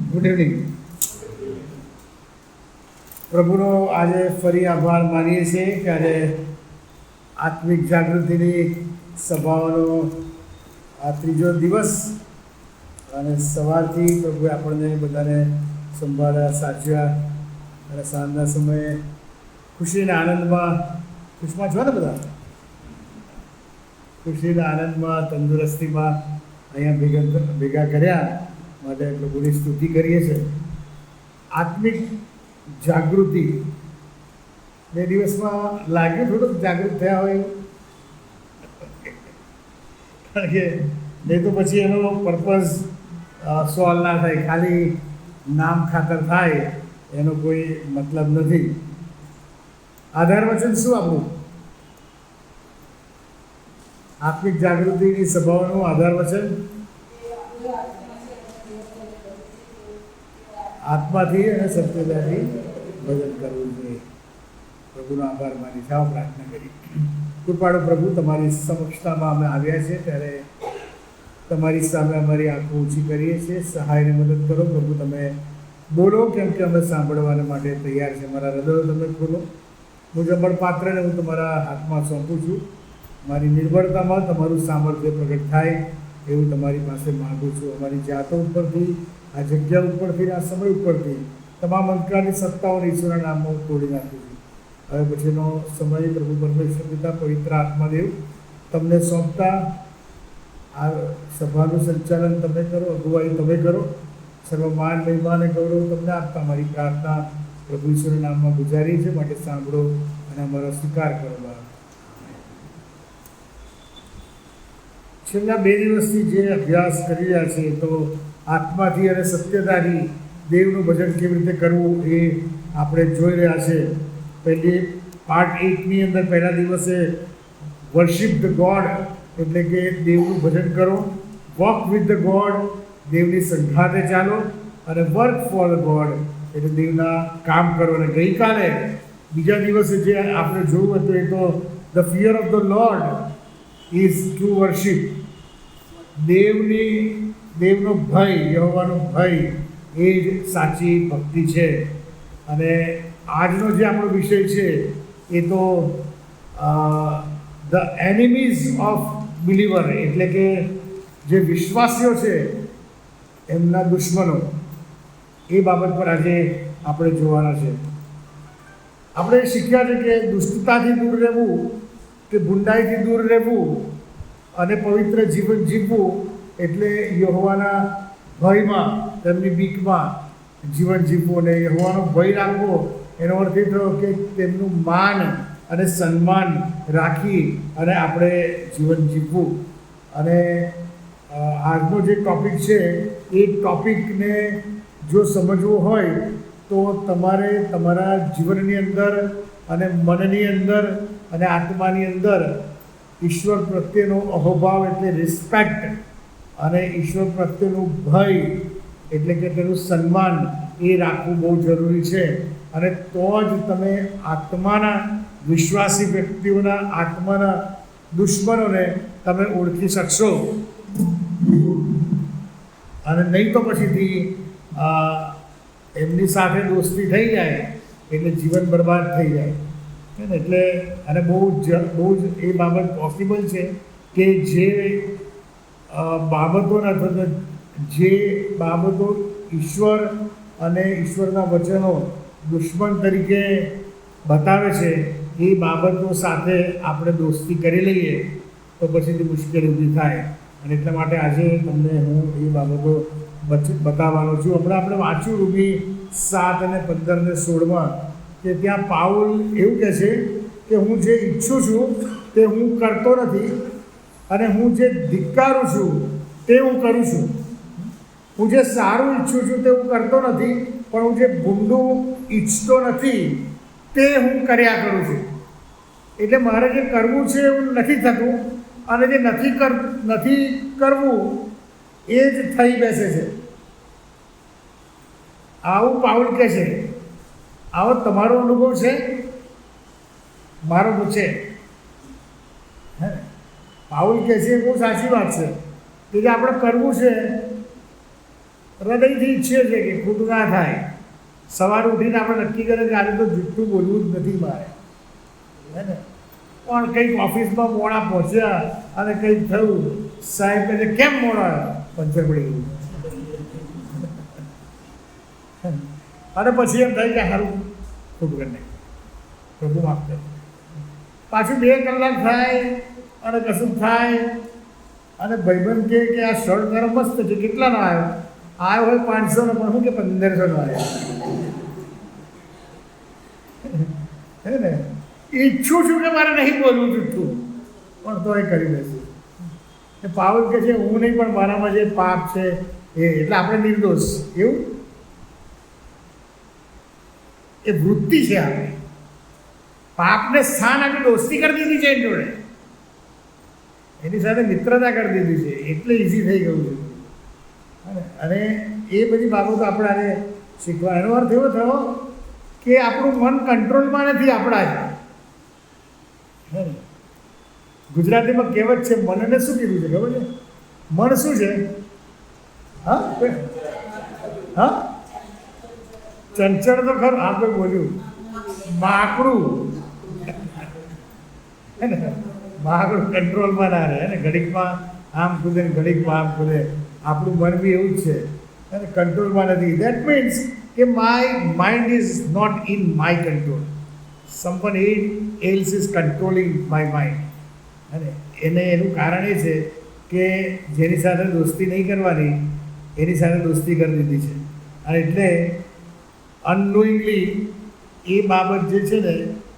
Good evening. પ્રભુનો આજે ફરી આભાર માનીએ છીએ કે આજે આત્મિક જાગૃતિની સભાઓનો આ ત્રીજો દિવસ અને સવારથી પ્રભુએ આપણને બધાને સંભાળ્યા, સાચવ્યા અને સાંજના સમયે ખુશીના આનંદમાં, ખુશમાં છો ને બધા, ખુશીના આનંદમાં, તંદુરસ્તીમાં અહીંયા ભેગા કર્યા માટે પ્રભુની સ્તુતિ કરીએ છીએ. આત્મિક જાગૃતિ બે દિવસમાં લાગ્યું થોડુંક જાગૃત થયા હોય, કારણ કે નહીં તો પછી એનો પર્પઝ સોલ્વ ના થાય, ખાલી નામ ખાતર થાય એનો કોઈ મતલબ નથી. આધાર વચન શું આપણું? આત્મિક જાગૃતિની સભાઓનું આધાર વચન આત્માથી અને સત્યતાથી ભજન કરવું જોઈએ. પ્રભુનો આભાર માની જાઓ, પ્રાર્થના કરી. કૃપાળુ પ્રભુ, તમારી સમક્ષતામાં અમે આવ્યા છીએ ત્યારે તમારી સામે અમારી આંખો ઊંચી કરીએ છીએ. સહાયને મદદ કરો પ્રભુ. તમે બોલો, કેમ કે અમે સાંભળવાને માટે તૈયાર છે. મારા હૃદયો તમે ખોલો. હું જબડ પાત્રને હું તમારા હાથમાં સોંપું છું. મારી નિર્ભરતામાં તમારું સામર્થ્ય પ્રગટ થાય એવું તમારી પાસે માગું છું. અમારી જાતો ઉપરથી, આ જગ્યા ઉપરથી, આ સમય ઉપરથી તમામ અંધકારની સત્તાઓને ઈશ્વરના નામમાં તોડી નાખું છું. હવે પછીનો સમય પ્રભુ પરમેશ્વર પિતા પવિત્ર આત્માદેવ તમને સોંપતા આ સભાનું સંચાલન તમે કરો, અગુવાઈ તમે કરો. સર્વ માન, મહિમા અને ગૌરવ તમને આપતા મારી પ્રાર્થના પ્રભુ ઈશ્વરના નામમાં ગુજારી છે. માટે સાંભળો અને અમારો સ્વીકાર કરો. છેલ્લા 2 દિવસથી જે અભ્યાસ કરી રહ્યા છે તો આત્માથી અને સત્યતાથી દેવનું ભજન કેવી રીતે કરવું એ આપણે જોઈ રહ્યા છે. પહેલી પાર્ટ 8ની અંદર પહેલા દિવસે વર્શિપ ધ ગોડ એટલે કે દેવનું ભજન કરો, વોક વિથ ધ ગોડ દેવની સંઘાતે ચાલો, અને વર્ક ફોર ધ ગોડ એટલે દેવના કામ કરો. અને ગઈકાલે બીજા દિવસે જે આપણે જોયું હતું એ તો the fear of the lord is true worship. દેવનો ભય, યહોવાનો ભય એ જ સાચી ભક્તિ છે. અને આજનો જે આપણો વિષય છે એ તો ધ એનિમીઝ ઓફ બિલીવર એટલે કે જે વિશ્વાસીઓ છે એમના દુશ્મનો, એ બાબત પર આજે આપણે જોવાના છે. આપણે શીખ્યા છે કે દુષ્ટતાથી દૂર રહેવું, કે ભૂંડાઈથી દૂર રહેવું અને પવિત્ર જીવન જીવવું એટલે યહોવાના ભયમાં, તેમની બીકમાં જીવન જીવવું. અને યહોવાનો ભય રાખવો એનો અર્થ એ થયો કે તેમનું માન અને સન્માન રાખી અને આપણે જીવન જીવવું. અને આજનો જે ટૉપિક છે એ ટૉપિકને જો સમજવું હોય તો તમારે તમારા જીવનની અંદર અને મનની અંદર અને આત્માની અંદર ઈશ્વર પ્રત્યેનો અહોભાવ એટલે રિસ્પેક્ટ અને ઈશ્વર પ્રત્યેનું ભય એટલે કે તેનું સન્માન એ રાખવું બહુ જરૂરી છે. અને તો જ તમે આત્માના વિશ્વાસી વ્યક્તિઓના, આત્માના દુશ્મનોને તમે ઓળખી શકશો. અને નહીં તો પછીથી એમની સાથે દોસ્તી થઈ જાય એટલે જીવન બરબાદ થઈ જાય. એટલે અને બહુ જ એ બાબત પોસિબલ છે કે જે બાબતોના અથવા જે બાબતો ઈશ્વર અને ઈશ્વરના વચનો દુશ્મન તરીકે બતાવે છે એ બાબતો સાથે આપણે દોસ્તી કરી લઈએ તો પછીથી મુશ્કેલી ઊભી થાય. અને એટલા માટે આજે તમને હું એ બાબતો બતાવવાનો છું. હમણાં આપણે વાંચ્યું રૂમી 7 અને 15 અને 16માં કે ત્યાં પાઉલ એવું કહે છે કે હું જે ઈચ્છું છું તે હું કરતો નથી, અને હું જે ધિક્કારું છું તે હું કરું છું. હું જે સારું ઈચ્છું છું તે હું કરતો નથી, પણ હું જે ભૂંડું ઈચ્છતો નથી તે હું કર્યા કરું છું. એટલે મારે જે કરવું છે એવું નથી થતું, અને જે નથી કરવું એ જ થઈ બેસે છે. આવું પાઉલ કહે છે. આવો તમારો અનુભવ છે? મારો તો છે. પાઉલ કહે છે બહુ સાચી વાત છે કે જે આપણે કરવું છે હૃદયથી ઈચ્છીએ છીએ કે ખોટું ના થાય. સવારે ઉઠીને આપણે નક્કી કરીએ કે આજે તો જુઠ્ઠું બોલવું જ નથી મારે, હે ને. પણ કંઈક ઓફિસમાં મોડા પહોંચ્યા અને કંઈક થયું, સાહેબ કહે છે કેમ મોડા, પંચર પડી ગયું. અને પછી એમ થાય કે સારું ખોટું કરી નાખ્યું, પ્રભુ માફ કરે. પાછું 2 કલાક થાય અને કશું થાય અને ભાઈબંધ કહે કે આ શર્ટ તારો મસ્ત છે, કેટલાનો આવ્યો? આવ્યો હોય 500નો, પણ શું કે 1500નો આવ્યો. હે ને, ઈચ્છું છું કે મારે નહીં બોલવું જુઠ્ઠું, પણ તો એ કરી દેશે. એ પાવલ કહે છે હું નહીં, પણ મારામાં જે પાપ છે એ, એટલે આપણે નિર્દોષ. એવું એ વૃત્તિ છે આપણે. પાપને સ્થાન આપી દોસ્તી કરી દીધી છે એની જોડે, એની સાથે મિત્રતા કરી દીધી છે, એટલે ઇઝી થઈ ગયું છે. અને એ બધી બાબતો આપણે આજે શીખવા. એનો અર્થ એવો થયો કે આપણું મન કંટ્રોલમાં નથી આપણા જ. ગુજરાતીમાં કહેવત છે, મનને શું કીધું છે ખબર છે? મન શું છે? હા હા, ચંચળ તો ખરું, આપણે બોલ્યું માકડું, હે ને. માકડું કંટ્રોલમાં ના રહે, ને ઘડીકમાં આમ કૂદે ને ઘડીકમાં આમ કૂદે. આપણું મન બી એવું જ છે, અને કંટ્રોલમાં નથી. દેટ મીન્સ કે my mind is not in my control. Someone else is controlling my mind. અને એનું કારણ એ છે કે જેની સાથે દોસ્તી નહીં કરવાની એની સાથે દોસ્તી કરી દીધી છે. અને એટલે અનનોઈંગલી એ બાબત જે છે ને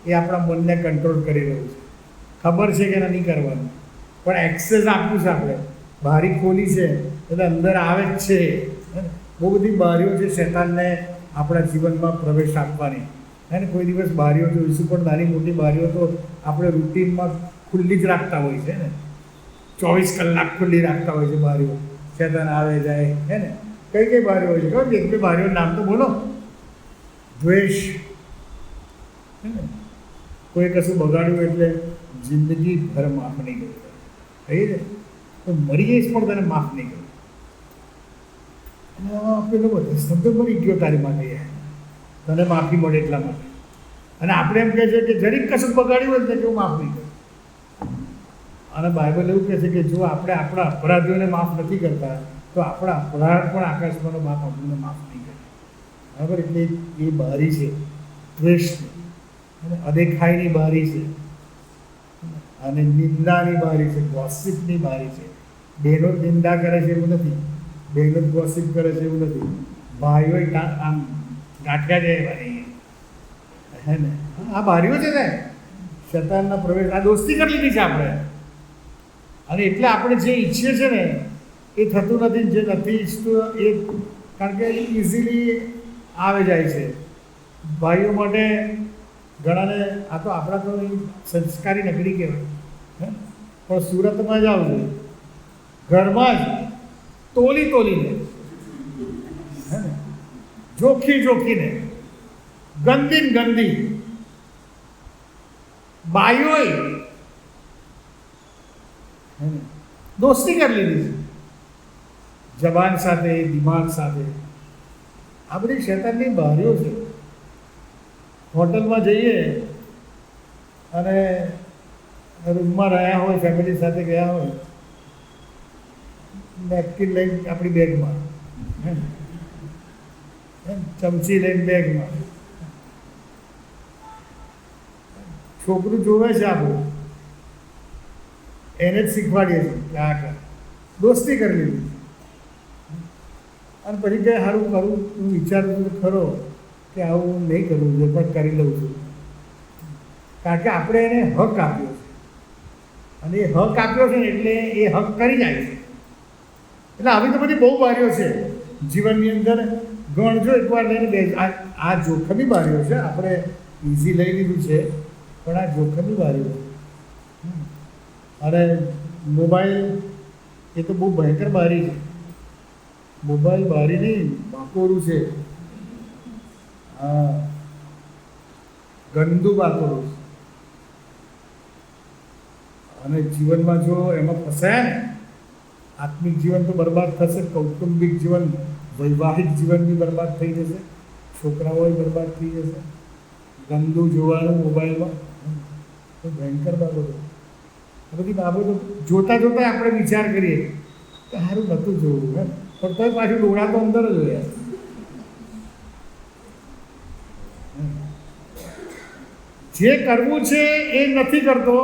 એ આપણા મનને કંટ્રોલ કરી રહ્યું છે. ખબર છે કે નહીં કરવાનું, પણ એક્સેસ આપ્યું છે આપણે. બારી ખોલી છે એટલે અંદર આવે જ છે. બહુ બધી બારીઓ છે શૈતાનને આપણા જીવનમાં પ્રવેશ આપવાની. હે ને, કોઈ દિવસ બારીઓ જોઈશું, પણ નાની મોટી બારીઓ તો આપણે રૂટીનમાં ખુલ્લી જ રાખતા હોય છે ને. 24 કલાક ખુલ્લી રાખતા હોય છે બારીઓ. શૈતાન આવે જાય, હે ને. કઈ કઈ બારીઓ હોય છે ખબર? એક બે બારીઓનું નામ તો બોલો. દ્વેષ, હે ને. કોઈ કશું બગાડ્યું એટલે જિંદગી ભર માફ નહીં કર્યું, કહી દે તો મરી જઈશ પણ તને માફ નહીં કર્યું. પેલો બધો શબ્દ મરી ગયો તારી માટે, તને માફી મળે એટલા માટે. અને આપણે એમ કહે છે કે જરીક કશું બગાડ્યું હોય ને કે હું માફ નહીં કરું. અને બાઇબલ એવું કહે છે કે જો આપણે આપણા અપરાધીઓને માફ નથી કરતા તો આપણા અપરાધ પણ આકાશમાંનો બાપ આપણને માફ નહીં કરે. બરાબર? એટલે એ બારી છે દ્વેષની, અને અદેખાઈની બારી છે, અને નિંદાની બારી છે, ગોસિપની બારી છે. બહેનો નિંદા કરે છે એવું નથી, બહેનો ગોસિપ કરે છે એવું નથી, ભાઈઓ આમ ગાંઠ્યા જાય બારી, હે ને. આ બારીઓ છે ને શૈતાનના પ્રવેશ. આ દોસ્તી કરી લીધી છે આપણે. અને એટલે આપણે જે ઈચ્છીએ છીએ ને એ થતું નથી, જે નથી ઈચ્છતું એ, કારણ કે ઇઝીલી આવે જાય છે. ભાઈઓ માટે ઘણાને આ તો આપણા તો સંસ્કારી નગરી કહેવાય, હે. પણ સુરતમાં જાવ છો, ઘરમાં જ તોલીને, હે ને, જોખીને ગંદી બાઈઓય દોસ્તી કરી લીધી છે જબાન સાથે, દિમાગ સાથે. આ બધી શૈતાનની બારીઓ છે. હોટલમાં જઈએ અને રૂમમાં રહ્યા હોય, ફેમિલી સાથે ગયા હોય, નેપકિન લઈને આપણી બેગમાં, ચમચી લઈને બેગમાં, છોકરું જોવે છે આપણું, એને જ શીખવાડીએ છીએ કે આ કર. દોસ્તી કરી લીધી. અને પછી કંઈ સારું કરું હું વિચારું છું ખરો કે આવું નહીં કરવું જોઈએ, પણ કરી લઉં છું. કારણ કે આપણે એને હક આપ્યો છે, અને એ હક આપ્યો છે ને એટલે એ હક કરી જાય છે. એટલે આવી તો બધી બહુ બારીઓ છે જીવનની અંદર. ગણજો એકવાર લઈને બે. આ જોખમી બારીઓ છે. આપણે ઇઝી લઈ લીધું છે, પણ આ જોખમી બારીઓ. અને મોબાઈલ એ તો બહુ ભયંકર બારી છે. મોબાઈલ બારી નહીં, બાકોરું છે. હા, ગંદુ બાકોરું છે. અને જીવનમાં જો એમાં ફસાયા ને, આત્મિક જીવન તો બરબાદ થશે, કૌટુંબિક જીવન વૈવાહિક જીવન બી બરબાદ થઈ જશે, છોકરાઓ બરબાદ થઈ જશે, ગંદુ જોવાનું મોબાઈલમાં, તો ભયંકર બાબતો. આ બધી બાબતો જોતાં જોતાં આપણે વિચાર કરીએ કે સારું નહોતું જોવું, પણ તોય પાછું ડોળા તો અંદર જ હોય. જે કરવું છે એ નથી કરતો,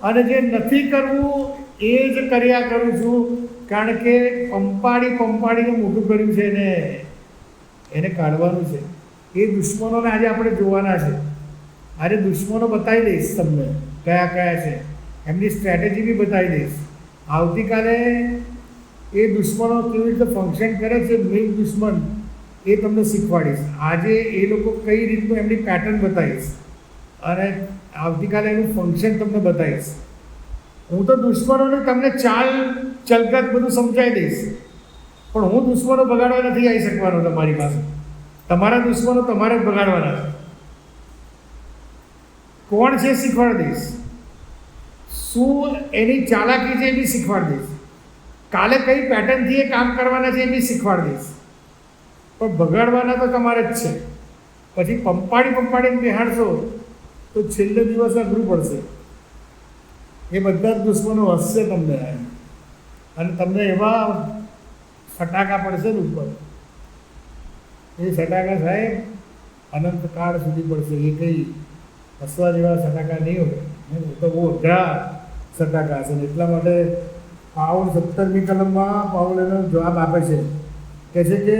અને જે નથી કરવું એ જ કર્યા કરું છું, કારણ કે પંપાડીને મોટું કર્યું છે ને એને કાઢવાનું છે. એ દુશ્મનોને આજે આપણે જોવાના છે. આજે દુશ્મનો બતાવી દઈશ તમને કયા કયા છે, એમની સ્ટ્રેટેજી બી બતાવી દઈશ. આવતીકાલે એ દુશ્મનો કેવી રીતે ફંક્શન કરે છે, મેઇન દુશ્મન, એ તમને શીખવાડીશ. આજે એ લોકો કઈ રીતનું એમની પેટર્ન બતાવીશ, અને આવતીકાલે એનું ફંક્શન તમને બતાવીશ. હું તો દુશ્મનોને તમને ચલગત બધું સમજાવી દઈશ, પણ હું દુશ્મનો બગાડવા નથી આવી શકવાનો તમારી પાસે. તમારા દુશ્મનો તમારે જ બગાડવાના છે. કોણ છે શીખવાડી દઈશ, શું એની ચાલાકી છે એ બી શીખવાડી દઈશ, કાલે કઈ પેટર્નથી એ કામ કરવાના છે એ બી શીખવાડી દઈશ. પણ બગાડવાના તો તમારે જ છે. પછી પંપાડીને બેહાડશો તો છેલ્લે દિવસ અઘરું પડશે. એ બધા જ દુશ્મનો હસશે તમને, અને તમને એવા ફટાકા પડશે ને ઉપર, એ ફટાકા સાહેબ અનંતકાળ સુધી પડશે. એ કંઈ હસવા જેવા ફટાકા નહીં હોય, એ તો બહુ અઘરા ફટાકા હશે. એટલા માટે પાઉલ 17મી કલમમાં પાઉલ એનો જવાબ આપે છે, કહે છે કે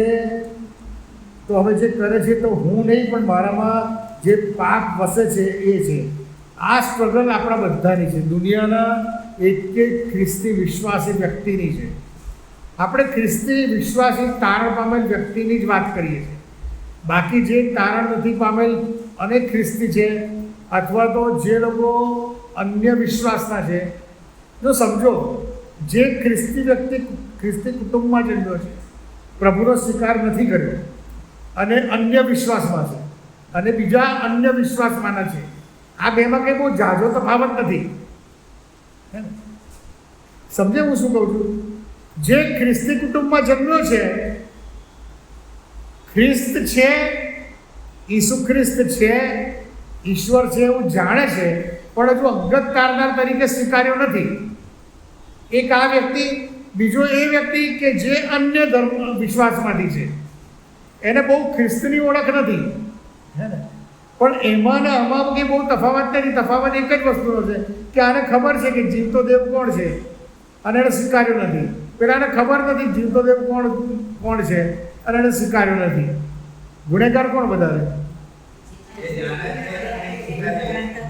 તો હવે જે કરે છે તો હું નહીં, પણ મારામાં જે પાપ વસે છે એ છે. આ સ્ટ્રગલ આપણા બધાની છે, દુનિયાના એક ખ્રિસ્તી વિશ્વાસી વ્યક્તિની છે. આપણે ખ્રિસ્તી વિશ્વાસી તારણ પામેલ વ્યક્તિની જ વાત કરીએ છીએ. બાકી જે તારણ નથી પામેલ અનેક ખ્રિસ્તી છે, અથવા તો જે લોકો અન્ય વિશ્વાસના છે. જો સમજો, જે ખ્રિસ્તી વ્યક્તિ ખ્રિસ્તી કુટુંબમાં જન્મ્યો છે, પ્રભુનો સ્વીકાર નથી કર્યો, અને અન્ય વિશ્વાસમાં છે, અને બીજા અન્ય વિશ્વાસમાંના છે, આ બેમાં કંઈ બહુ ઝાઝો તફાવત નથી. સમજે હું શું કહું છું? જે ખ્રિસ્તી કુટુંબમાં જન્મ્યો છે, ખ્રિસ્ત છે, ઈસુ ખ્રિસ્ત છે, ઈશ્વર છે એવું જાણે છે, પણ હજુ અંગત કારનાર તરીકે સ્વીકાર્યો નથી. એક આ વ્યક્તિ, બીજો એ વ્યક્તિ કે જે અન્ય ધર્મ વિશ્વાસમાંથી છે, એને બહુ ખ્રિસ્તની ઓળખ નથી, હે ને? પણ એમાં ને આમાં કંઈ બહુ તફાવત નથી. તફાવત એક જ વસ્તુનો છે કે આને ખબર છે કે જીવતો દેવ કોણ છે, અને એને સ્વીકાર્યો નથી. પેલાને ખબર નથી જીવતો દેવ કોણ છે, અને એને સ્વીકાર્યો નથી. ગુનેગાર કોણ વધારે?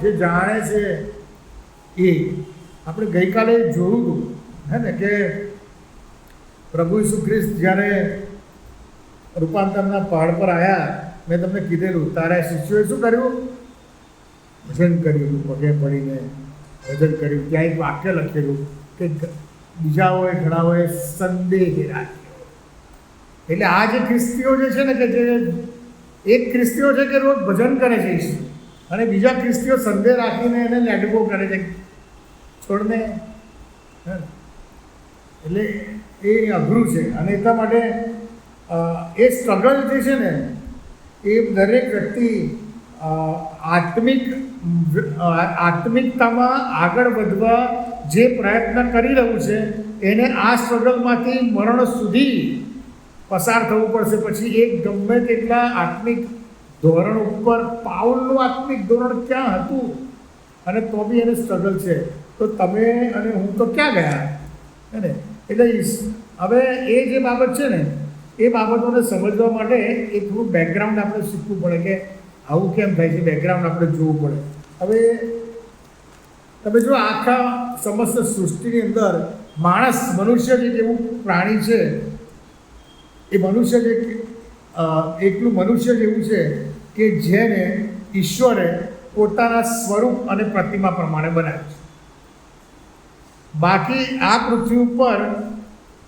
જે જાણે છે એ. આપણે ગઈકાલે જોયું હતું, હે ને, કે પ્રભુ ઈસુ ખ્રિસ્ત જ્યારે રૂપાંતરના પહાડ પર આવ્યા, મેં તમને કીધેલું, તારા શિષ્યોએ શું કર્યું? ભજન કર્યું, પગે પડીને ભજન કર્યું. ત્યાં એક વાક્ય લખેલું કે બીજાઓએ ઘણાઓએ સંદેહ રાખ્યો. એટલે આ જે ખ્રિસ્તીઓ જે છે ને, કે જે એક ખ્રિસ્તીઓ છે કે રોજ ભજન કરે છે ઈસુ, અને બીજા ખ્રિસ્તીઓ સંદેહ રાખીને એને લેટગો કરે છે, છોડને. એટલે એ અઘરું છે. અને એટલા માટે એ સ્ટ્રગલ જે છે ને, એ દરેક વ્યક્તિ આત્મિકતામાં આગળ વધવા જે પ્રયત્ન કરી રહ્યું છે, એને આ સ્ટ્રગલમાંથી મરણ સુધી પસાર થવું પડશે. પછી એક ગમે તેટલા આત્મિક ધોરણ ઉપર, પાઉલનું આત્મિક ધોરણ ક્યાં હતું, અને તો બી એને સ્ટ્રગલ છે. તો તમે અને હું તો ક્યાં ગયા, હે ને? એટલે હવે એ જે બાબત છે ને, એ બાબતોને સમજવા માટે એ થોડું બેકગ્રાઉન્ડ આપણે શીખવું પડે, કે આવું કેમ થાય છે. બેકગ્રાઉન્ડ આપણે જોવું પડે. હવે તમે જો આખા સમસ્ત સૃષ્ટિની અંદર માણસ, મનુષ્ય જે એવું પ્રાણી છે, એ મનુષ્ય જે એટલું મનુષ્ય જેવું છે કે જેને ઈશ્વરે પોતાના સ્વરૂપ અને પ્રતિમા પ્રમાણે બનાવ્યું છે. બાકી આ પૃથ્વી ઉપર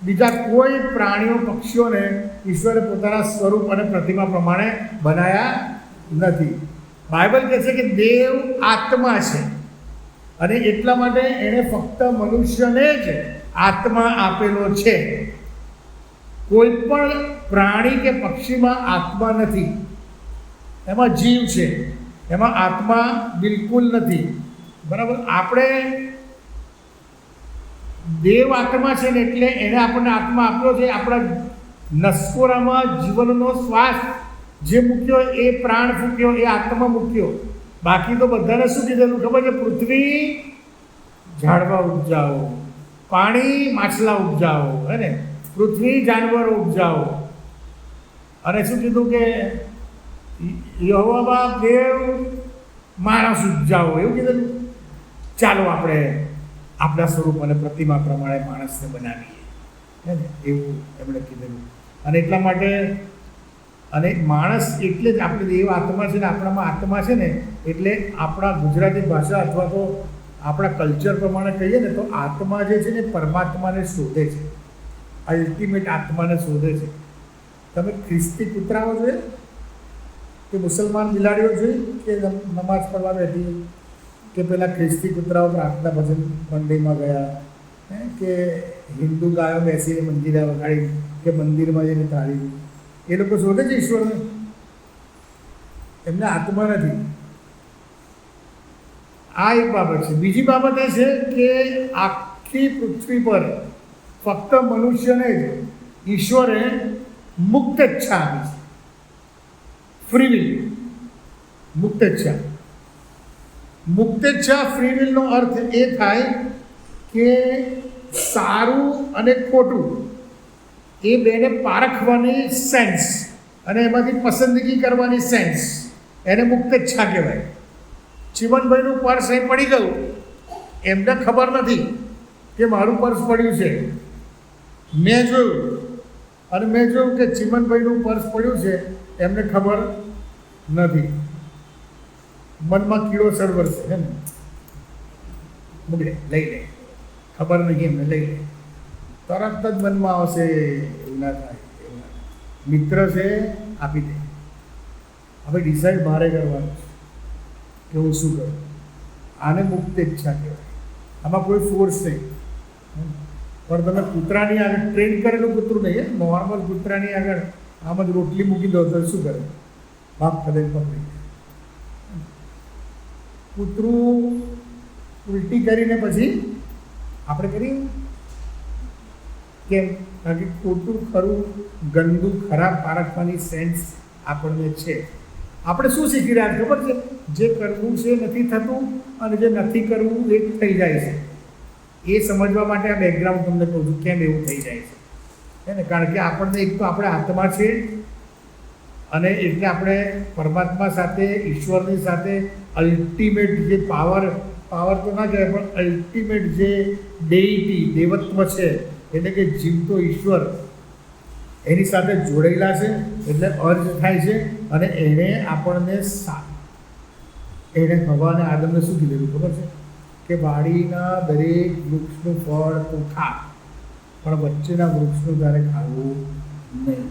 બીજા કોઈ પ્રાણીઓ, પક્ષીઓને ઈશ્વરે પોતાના સ્વરૂપ અને પ્રતિમા પ્રમાણે બનાવ્યા નથી. બાઇબલ કહે છે કે દેવ આત્મા છે, અને એટલા માટે એણે ફક્ત મનુષ્યને જ આત્મા આપેલો છે. કોઈ પણ પ્રાણી કે પક્ષીમાં આત્મા નથી, એમાં જીવ છે, એમાં આત્મા બિલકુલ નથી. બરાબર. આપણે દેવ આત્મા છે ને એટલે એને આપણને આત્મા આપ્યો છે. આપણા નસકોરામાં જીવનનો શ્વાસ જે મૂક્યો એ પ્રાણ ફૂક્યો, એ આત્મા મૂક્યો. બાકી તો બધાને શું કીધેલું ખબર છે? પૃથ્વી ઝાડવા ઉપજાવો, પાણી માછલા ઉપજાવો, હે ને, પૃથ્વી જાનવરો ઉપજાવો. અને શું કીધું કે યહોવા દેવ માણસ ઉપજાવો, એવું કીધેલું. ચાલો આપણે આપણા સ્વરૂપ અને પ્રતિમા પ્રમાણે માણસને બનાવીએ, હે ને, એવું એમણે કીધેલું. અને એટલા માટે, અને માણસ એટલે જ આપણે દેવ આત્મા છે ને, આપણામાં આત્મા છે ને, એટલે આપણા ગુજરાતી ભાષા અથવા તો આપણા કલ્ચર પ્રમાણે કહીએ ને તો આત્મા જે છે ને પરમાત્માને શોધે છે, અલ્ટિમેટ આત્માને શોધે છે. તમે ખ્રિસ્તી કૂતરાઓ જોઈએ કે મુસલમાન બિલાડીઓ જોઈ કે નમાઝ પઢવા બેઠી, કે પેલા ખ્રિસ્તી કૂતરાઓ પ્રાર્થના ભજન મંદિરમાં ગયા, કે હિન્દુ ગાયો બેસીને મંદિરે વગાડી કે મંદિરમાં જઈને તાળી, એ લોકો શોધે છે ઈશ્વરને? એમને આત્મા નથી. આ એક બાબત છે. બીજી બાબત એ છે કે આખી પૃથ્વી પર ફક્ત મનુષ્યને જ ઈશ્વરે મુક્ત ઈચ્છા આપી છે, ફ્રી વિલ. મુક્ત ઈચ્છા, મુક્ત ઈચ્છા, ફ્રી વિલનો અર્થ એ થાય કે સારું અને ખોટું એ બેને પારખવાની સેન્સ અને એમાંથી પસંદગી કરવાની સેન્સ, એને મુક્ત ઈચ્છા કહેવાય. ચીમનભાઈનું પર્સ અહીં પડી ગયું, એમને ખબર નથી કે મારું પર્સ પડ્યું છે. મેં જોયું અને મેં જોયું કે ચીમનભાઈનું પર્સ પડ્યું છે, એમને ખબર નથી. મનમાં કીડો સળવળશે, હે ને, મૂકી લઈ લે, ખબર નહીં એમને, લઈ લે. તરત જ મનમાં આવશે, એવું ના થાય, એવું ના થાય. મિત્ર છે, આપી દે. હવે ડિસાઈડ મારે કરવાનું છે કે હું શું કરું. આને મુક્ત ઈચ્છા કહેવાય. આમાં કોઈ ફોર્સ નહીં. પણ તમે કૂતરાની આગળ, ટ્રેન કરેલું કૂતરું નહીં, નોર્મલ કૂતરાની આગળ આમ જ રોટલી મૂકી દો તો શું કરે? બાપ કદે પકડી. કૂતરું ઉલટી કરીને પછી આપણે કરીએ કેમ? કારણ કે ખોટું ખરું ગંદુ ખરાબ પારખવાની સેન્સ આપણને છે. આપણે શું શીખી રહ્યા ખબર છે? જે કરવું છે નથી થતું અને જે નથી કરવું એ થઈ જાય છે. એ સમજવા માટે આ બેકગ્રાઉન્ડ તમને કહું છું કેમ એવું થઈ જાય છે, હે ને. કારણ કે આપણને એક તો આપણે આત્મા છે અને એટલે આપણે પરમાત્મા સાથે, ઈશ્વરની સાથે અલ્ટિમેટ જે પાવર તો ના કહેવાય પણ અલ્ટિમેટ જે ડેઇટી, દેવત્વ છે, એટલે કે જીવતો ઈશ્વર, એની સાથે જોડાયેલા છે. એટલે અર્જ થાય છે અને એણે આપણને એણે હવા અને આદમને શું કીધેલું ખબર છે? કે વાડીના દરેક વૃક્ષનું ફળ તું ખા, પણ વચ્ચેના વૃક્ષનું તારે ખાવું નહીં.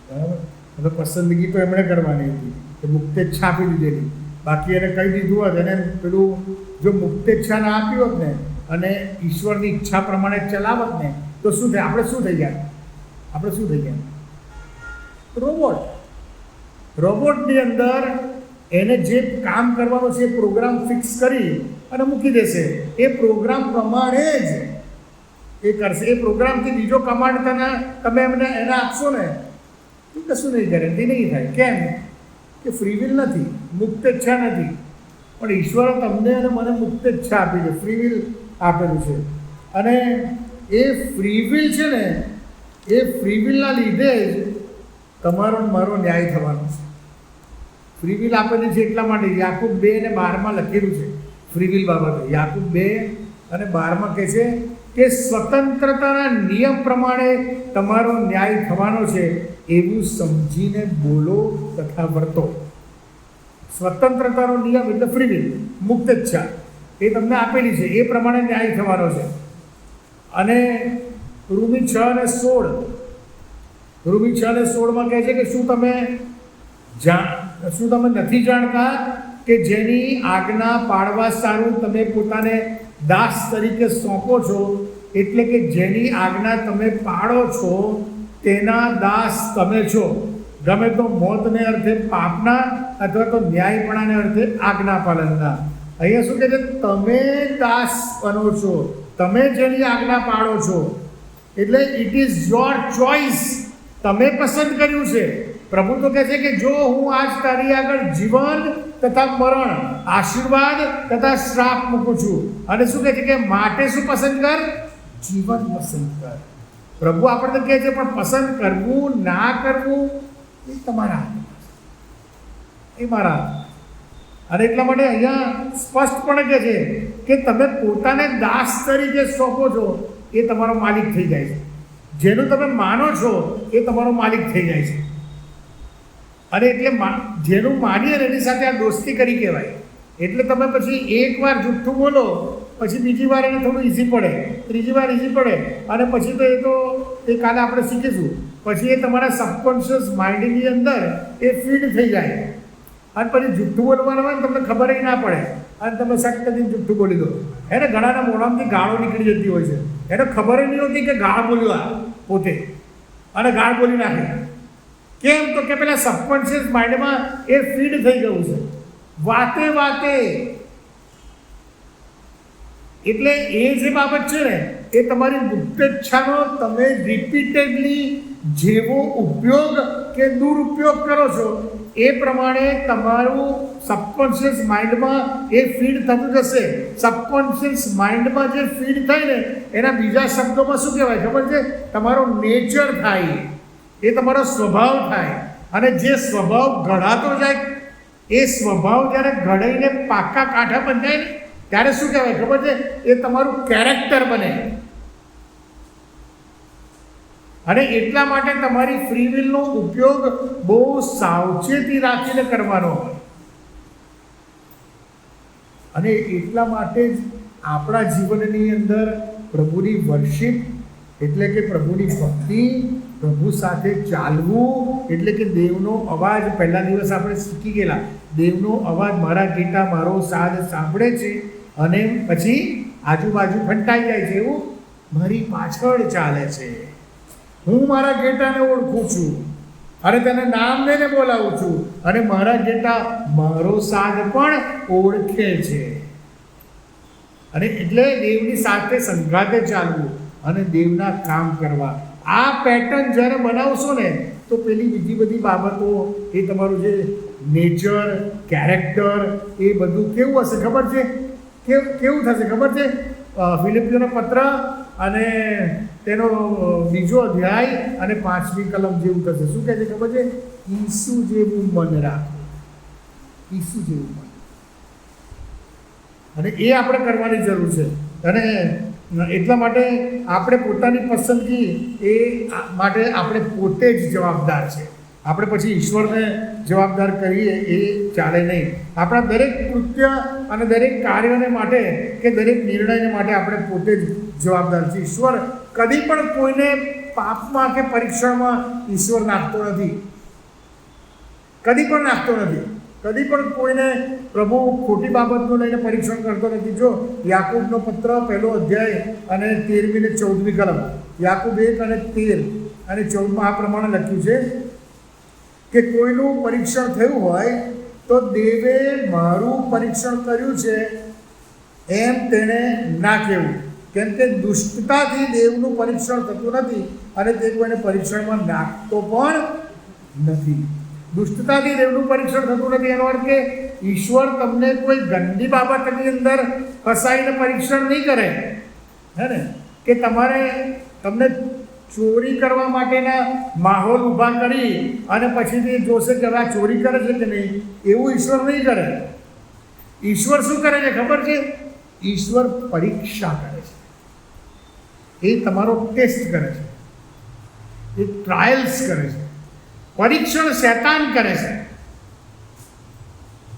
બરાબર. હવે પસંદગી તો એમણે કરવાની હતી કે મુક્ત ઈચ્છા આપી દીધેલી. બાકી એને કહી દીધું હોત, એને પેલું જો મુક્ત ઈચ્છા ના આપી હોત ને અને ઈશ્વરની ઈચ્છા પ્રમાણે ચલાવત ને તો શું થાય? આપણે શું થઈ ગયા? આપણે શું થઈ ગયા? રોબોટ. રોબોટની અંદર એને જે કામ કરવાનું છે એ પ્રોગ્રામ ફિક્સ કરી અને મૂકી દેશે. એ પ્રોગ્રામ પ્રમાણે જ એ કરશે. એ પ્રોગ્રામથી બીજો કમાન્ડ તમે એમને એને આપશો ને એ કશું નહીં, ગેરંટી નહીં થાય. કેમ? કે ફ્રી વિલ નથી, મુક્ત ઈચ્છા નથી. પણ ઈશ્વરે તમને અને મને મુક્ત ઈચ્છા આપી છે, ફ્રી વિલ આપેલું છે. અને એ ફ્રી વિલ છે ને, એ ફ્રી વિલના લીધે જ તમારો મારો ન્યાય થવાનો છે. ફ્રી વિલ આપેલી છે એટલા માટે યાકૂબ 2:12 લખેલું છે ફ્રી વિલ બાબતે. યાકૂબ 2:12 કહે છે કે સ્વતંત્રતાના નિયમ પ્રમાણે તમારો ન્યાય થવાનો છે, એવું સમજીને બોલો તથા વર્તો. સ્વતંત્રતાનો નિયમ એટલે ફ્રી વિલ, મુક્ત ઈચ્છા, એ તમને આપેલી છે, એ પ્રમાણે ન્યાય થવાનો છે. અને રૂમી 6:16 કહે છે કે શું તમે નથી જાણતા કે જેની આજ્ઞા પાળવા સારું તમે પોતાને દાસ તરીકે સોંપો છો, એટલે કે જેની આજ્ઞા તમે પાળો છો તેના દાસ તમે છો, ગમે તો મોતને અર્થે પાપના અથવા તો ન્યાયપણાને અર્થે આજ્ઞા પાલનના. અહીંયા શું કહે છે? તમે દાસ બનો છો, તમે જેની આજ્ઞા પાળો છો. એટલે ઇટ ઇઝ યોર ચોઇસ, તમે પસંદ કર્યું છે. પ્રભુ તો કહે છે કે જો હું આજ તારી આગળ જીવન તથા મરણ, આશીર્વાદ તથા શ્રાપ મૂકું છું. અને શું કહે છે કે માટે શું પસંદ કર? જીવન પસંદ કર. પ્રભુ આપણને કહે છે પણ પસંદ કરવું ના કરવું એ તમારા હાથમાં છે, એ મારા હાથમાં. અને એટલા માટે અહીંયા સ્પષ્ટપણે કહે છે કે તમે પોતાને દાસ તરીકે સોંપો છો, એ તમારો માલિક થઈ જાય છે. જેનું તમે માનો છો એ તમારો માલિક થઈ જાય છે. અને એટલે જેનું માનીએ એની સાથે આ દોસ્તી કરી કહેવાય. એટલે તમે પછી એકવાર જુઠ્ઠું બોલો, પછી બીજી વાર એને થોડું ઇઝી પડે, ત્રીજી વાર ઇઝી પડે, અને પછી તો એ કાલે આપણે શીખીશું. પછી એ તમારા સબકોન્શિયસ માઇન્ડની અંદર એ ફીડ થઈ જાય. અને પછી જુઠ્ઠું બોલવાનું હોય ને તમને ખબર ના પડે, અને તમે સખ્તથી જુઠ્ઠું બોલી દો. એને ઘણાના મોઢામાંથી ગાળો નીકળી જતી હોય છે, એને ખબર નહીં હોતી કે ગાળ બોલ્યો આ પોતે, અને ગાળ બોલી નાખે. કેમ? તો કે પેલા સબકોન્શિયસ માઇન્ડમાં એ ફીડ થઈ ગયું છે વાતે વાતે. એટલે એ જે બાબત છે ને એ તમારી મુક્તેચ્છાનો તમે રિપીટેડલી જેવો ઉપયોગ કે દુરુપયોગ કરો છો એ પ્રમાણે તમારું સબકોન્શિયસ માઇન્ડમાં એ ફીડ થતું જશે. સબકોન્શિયસ માઇન્ડમાં જે ફીડ થાય ને એના બીજા શબ્દોમાં શું કહેવાય ખબર છે? તમારો નેચર થાય, એ તમારો સ્વભાવ થાય. અને જે સ્વભાવ ઘડાતો જાય, એ સ્વભાવ જ્યારે ઘડાઈને પાકા કાંઠા બંધાય ને ત્યારે શું કહેવાય ખબર છે? એ તમારું કેરેક્ટર બને. અને એટલા માટે તમારી ફ્રી વિલનો ઉપયોગ બહુ સાવચેતી રાખીને કરવાનો હોય. અને એટલા માટે જ આપણા જીવનની અંદર પ્રભુની વર્શિપ એટલે કે પ્રભુની ભક્તિ, પ્રભુ સાથે ચાલવું એટલે કે દેવનો અવાજ. પહેલા દિવસ આપણે શીખી ગયેલા, દેવનો અવાજ મારા ઘેટા મારો સાદ સાંભળે છે અને પછી આજુબાજુ ફંટાઈ જાય છે, એવું મારી પાછળ ચાલે છે. હું મારા ઘેટાને ઓળખું છું અને તેને નામ લઈને બોલાવું છું, અને મારા ઘેટા મારો સાદ પણ ઓળખે છે. અને એટલે દેવની સાથે સંગાતે ચાલવું અને દેવના કામ કરવા. આ પેટર્ન જ્યારે બનાવશો ને તો પેલી બીજી બધી બાબતો, એ તમારું જે નેચર, કેરેક્ટર, એ બધું કેવું હશે ખબર છે? કેવું થશે ખબર છે? ફિલિપિયોનો પત્ર અને તેનો બીજો અધ્યાય અને 5મી કલમ જેવું થશે. શું કહે છે ખબર છે? ઈસુ જેવું મન રાખો, ઈસુ જેવું મન. અને એ આપણે કરવાની જરૂર છે. અને એટલા માટે આપણે પોતાની પસંદગી એ માટે આપણે પોતે જ જવાબદાર છે. આપણે પછી ઈશ્વરને જવાબદાર કરીએ એ ચાલે નહીં. આપણા દરેક કૃત્ય અને દરેક કાર્યને માટે કે દરેક નિર્ણયને માટે આપણે પોતે જ જવાબદાર છે. ઈશ્વર કદી પણ કોઈને પાપમાં કે પરીક્ષણમાં ઈશ્વર નાખતો નથી, કદી પણ નાખતો નથી. કદી પણ કોઈને પ્રભુ ખોટી બાબતનો લઈને પરીક્ષણ કરતો નથી. જો યાકૂબનો પત્ર 1લો અધ્યાય અને 13મી ને 14મી કલમ, યાકૂબ 1 અને 13 અને 14માં આ પ્રમાણે લખ્યું છે કે કોઈનું પરીક્ષણ થયું હોય તો દેવે મારું પરીક્ષણ કર્યું છે એમ તેને ના કહેવું, કેમ કે દુષ્ટતાથી દેવનું પરીક્ષણ થતું નથી અને તે કોઈને પરીક્ષણમાં નાખતો પણ નથી. દુષ્ટતાથી દેવનું પરીક્ષણ થતું નથી એનો અર્થ કે ઈશ્વર તમને કોઈ ગંદી બાબતની અંદર ફસાઈને પરીક્ષણ નહીં કરે, હે ને? કે તમને ચોરી કરવા માટેના માહોલ ઊભા કરી અને પછીથી જોશે કે આ ચોરી કરે છે કે નહીં, એવું ઈશ્વર નહીં કરે. ઈશ્વર શું કરે છે ખબર છે? ઈશ્વર પરીક્ષા કરે છે, એ તમારો ટેસ્ટ કરે છે, એ ટ્રાયલ્સ કરે છે. પરીક્ષણ શૈતાન કરે છે.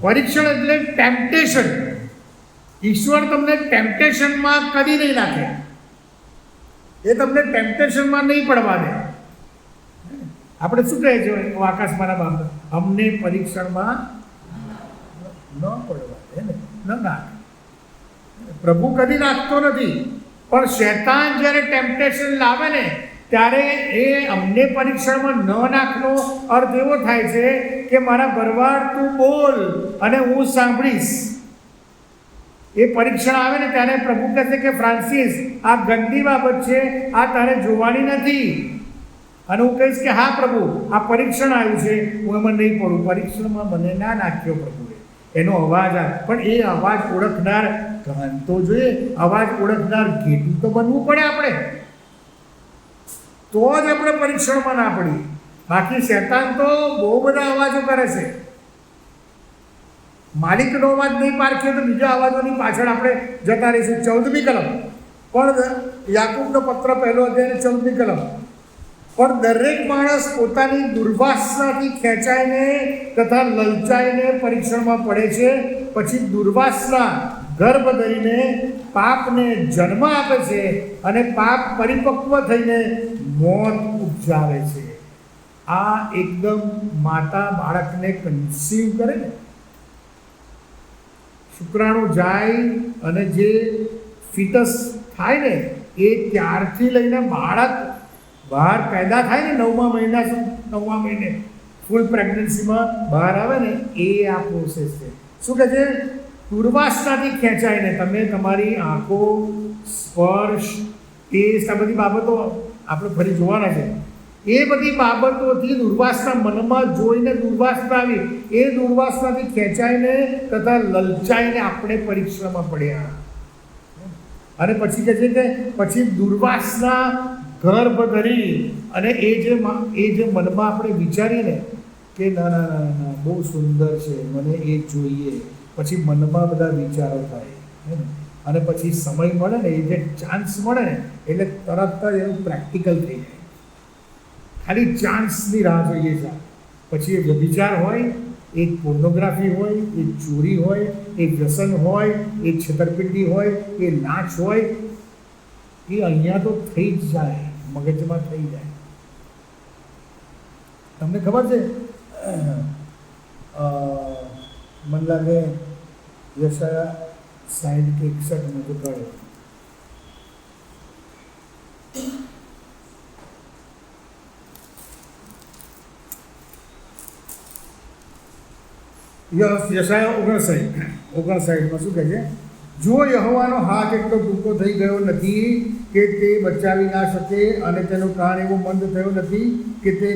પરીક્ષણ એટલે ટેમ્પટેશન. ઈશ્વર તમને ટેમ્પટેશનમાં કદી નહીં નાખે, એ તમને ટેમ્પટેશનમાં નહીં પડવા દે. આપણે શું કહે છે આકાશમાંના બાપ, અમને પરીક્ષણમાં ન પડવા દે ને, ન નાખે. પ્રભુ કદી નાખતો નથી, પણ શૈતાન જ્યારે ટેમ્પટેશન લાવે ને ત્યારે એ અમને પરીક્ષણમાં ન નાખનો અર્થ એવો થાય છે કે મારા ભરવાડ તું બોલ અને હું સાંભળીશ. એ પરીક્ષણ આવે ને ત્યારે પ્રભુ કહે છે કે ફ્રાન્સિસ, આ ગંદી બાબત છે, આ તારે જોવાની નથી. અને હું કહીશ કે હા પ્રભુ, આ પરીક્ષણ આવ્યું છે, હું એમાં નહીં પડું. પરીક્ષણમાં મને ના નાખ્યો પ્રભુએ. એનો અવાજ આવે, પણ એ અવાજ ઓળખનાર કાન તો જોઈએ, અવાજ ઓળખનાર ઘેટું તો બનવું પડે આપણે, તો જ આપણે પરીક્ષણમાં ના પડીએ. બાકી શેતાન તો બહુ બધા અવાજો કરે છે. માલિકનો અવાજ નહીં પારખ્યો તો બીજા અવાજોની પાછળ આપણે જતા રહીશું. 14મી કલમ પણ યાકૂબનો પત્ર 1 અધ્યાય 14મી કલમ. પણ દરેક માણસ પોતાની દુર્વાસનાથી ખેંચાઈને તથા લલચાઈને પરીક્ષણમાં પડે છે, પછી દુર્વાસના ગર્ભ ધરીને પાપને જન્મ આપે છે અને પાપ પરિપક્વ થઈને મોત ઉપજાવે છે. આ એકદમ માતા બાળકને કન્સીવ કરે ને, શુક્રાણુ જાય અને જે ફિટસ થાય ને એ ત્યારથી લઈને બાળક બહાર પેદા થાય ને 9મા મહિને ફૂલ પ્રેગ્નન્સીમાં બહાર આવે ને, એ આ પ્રોસેસ છે. શું કહે છે? દુર્વાસનાથી ખેંચાઈને તમે તમારી આંખો, સ્પર્શ, ટેસ્ટ, આ બધી બાબતો આપણે ફરી જોવાના છે. એ બધી બાબતોથી દુર્વાસના મનમાં જોઈને દુર્વાસના આવી, એ દુર્વાસનાથી ખેંચાઈને તથા લલચાઈને આપણે પરીક્ષામાં પડ્યા. અને પછી કહે છે કે પછી દુર્વાસના ગર્ભ ધરી અને એ જે મનમાં આપણે વિચારીને કે ના ના ના ના બહુ સુંદર છે, મને એ જોઈએ, પછી મનમાં બધા વિચારો થાય અને પછી સમય મળે ને, એ જે ચાન્સ મળે ને એટલે તરત જ એનું પ્રેક્ટિકલ થઈ જાય. ખાલી ચાન્સની રાહ જોઈએ છે. પછી એ વ્યભિચાર હોય, એ પોર્નોગ્રાફી હોય, એ ચોરી હોય, એ વ્યસન હોય, એ છેતરપિંડી હોય, એ નાચ હોય, એ અહીંયા તો થઈ જ જાય, મગજમાં થઈ જાય. તમને ખબર છે, મને લાગે યશાયા 60 કે 61 તો કાઢો, યશાયા 59 શું કહે છે? જો યહોવાનો હાથ એટલો ટૂંકો થઈ ગયો નથી કે તે બચાવી ના શકે, અને તેનો કાન એવો મંદ થયો નથી કે તે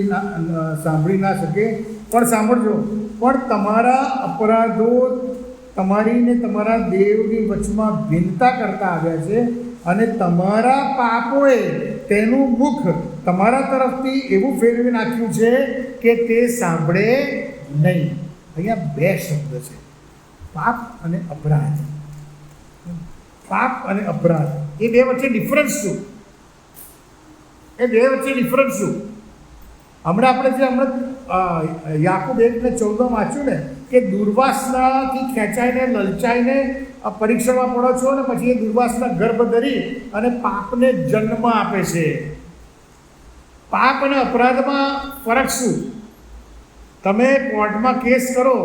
સાંભળી ના શકે. પણ સાંભળજો, પણ તમારા અપરાધો તમારી ને તમારા દેવની વચમાં ભિન્નતા કરતા આવ્યા છે, અને તમારા પાપોએ તેનું મુખ તમારા તરફથી એવું ફેરવી નાખ્યું છે કે તે સાંભળે નહીં. અહીંયા 2 શબ્દ છે, પાપ અને અપરાધ. પાપ અને અપરાધ, એ 2 વચ્ચે ડિફરન્સ શું? હમણાં આપણે જે યાકૂબ 1:14 વાંચ્યું ને કે દુર્વાસનાથી ખેંચાઈને લલચાઈને પરીક્ષણમાં પડો છો ને પછી એ દુર્વાસના ગર્ભ ધરી અને પાપને જન્મ આપે છે. પાપ અને અપરાધમાં ફરક શું? તમે કોર્ટમાં કેસ કરો,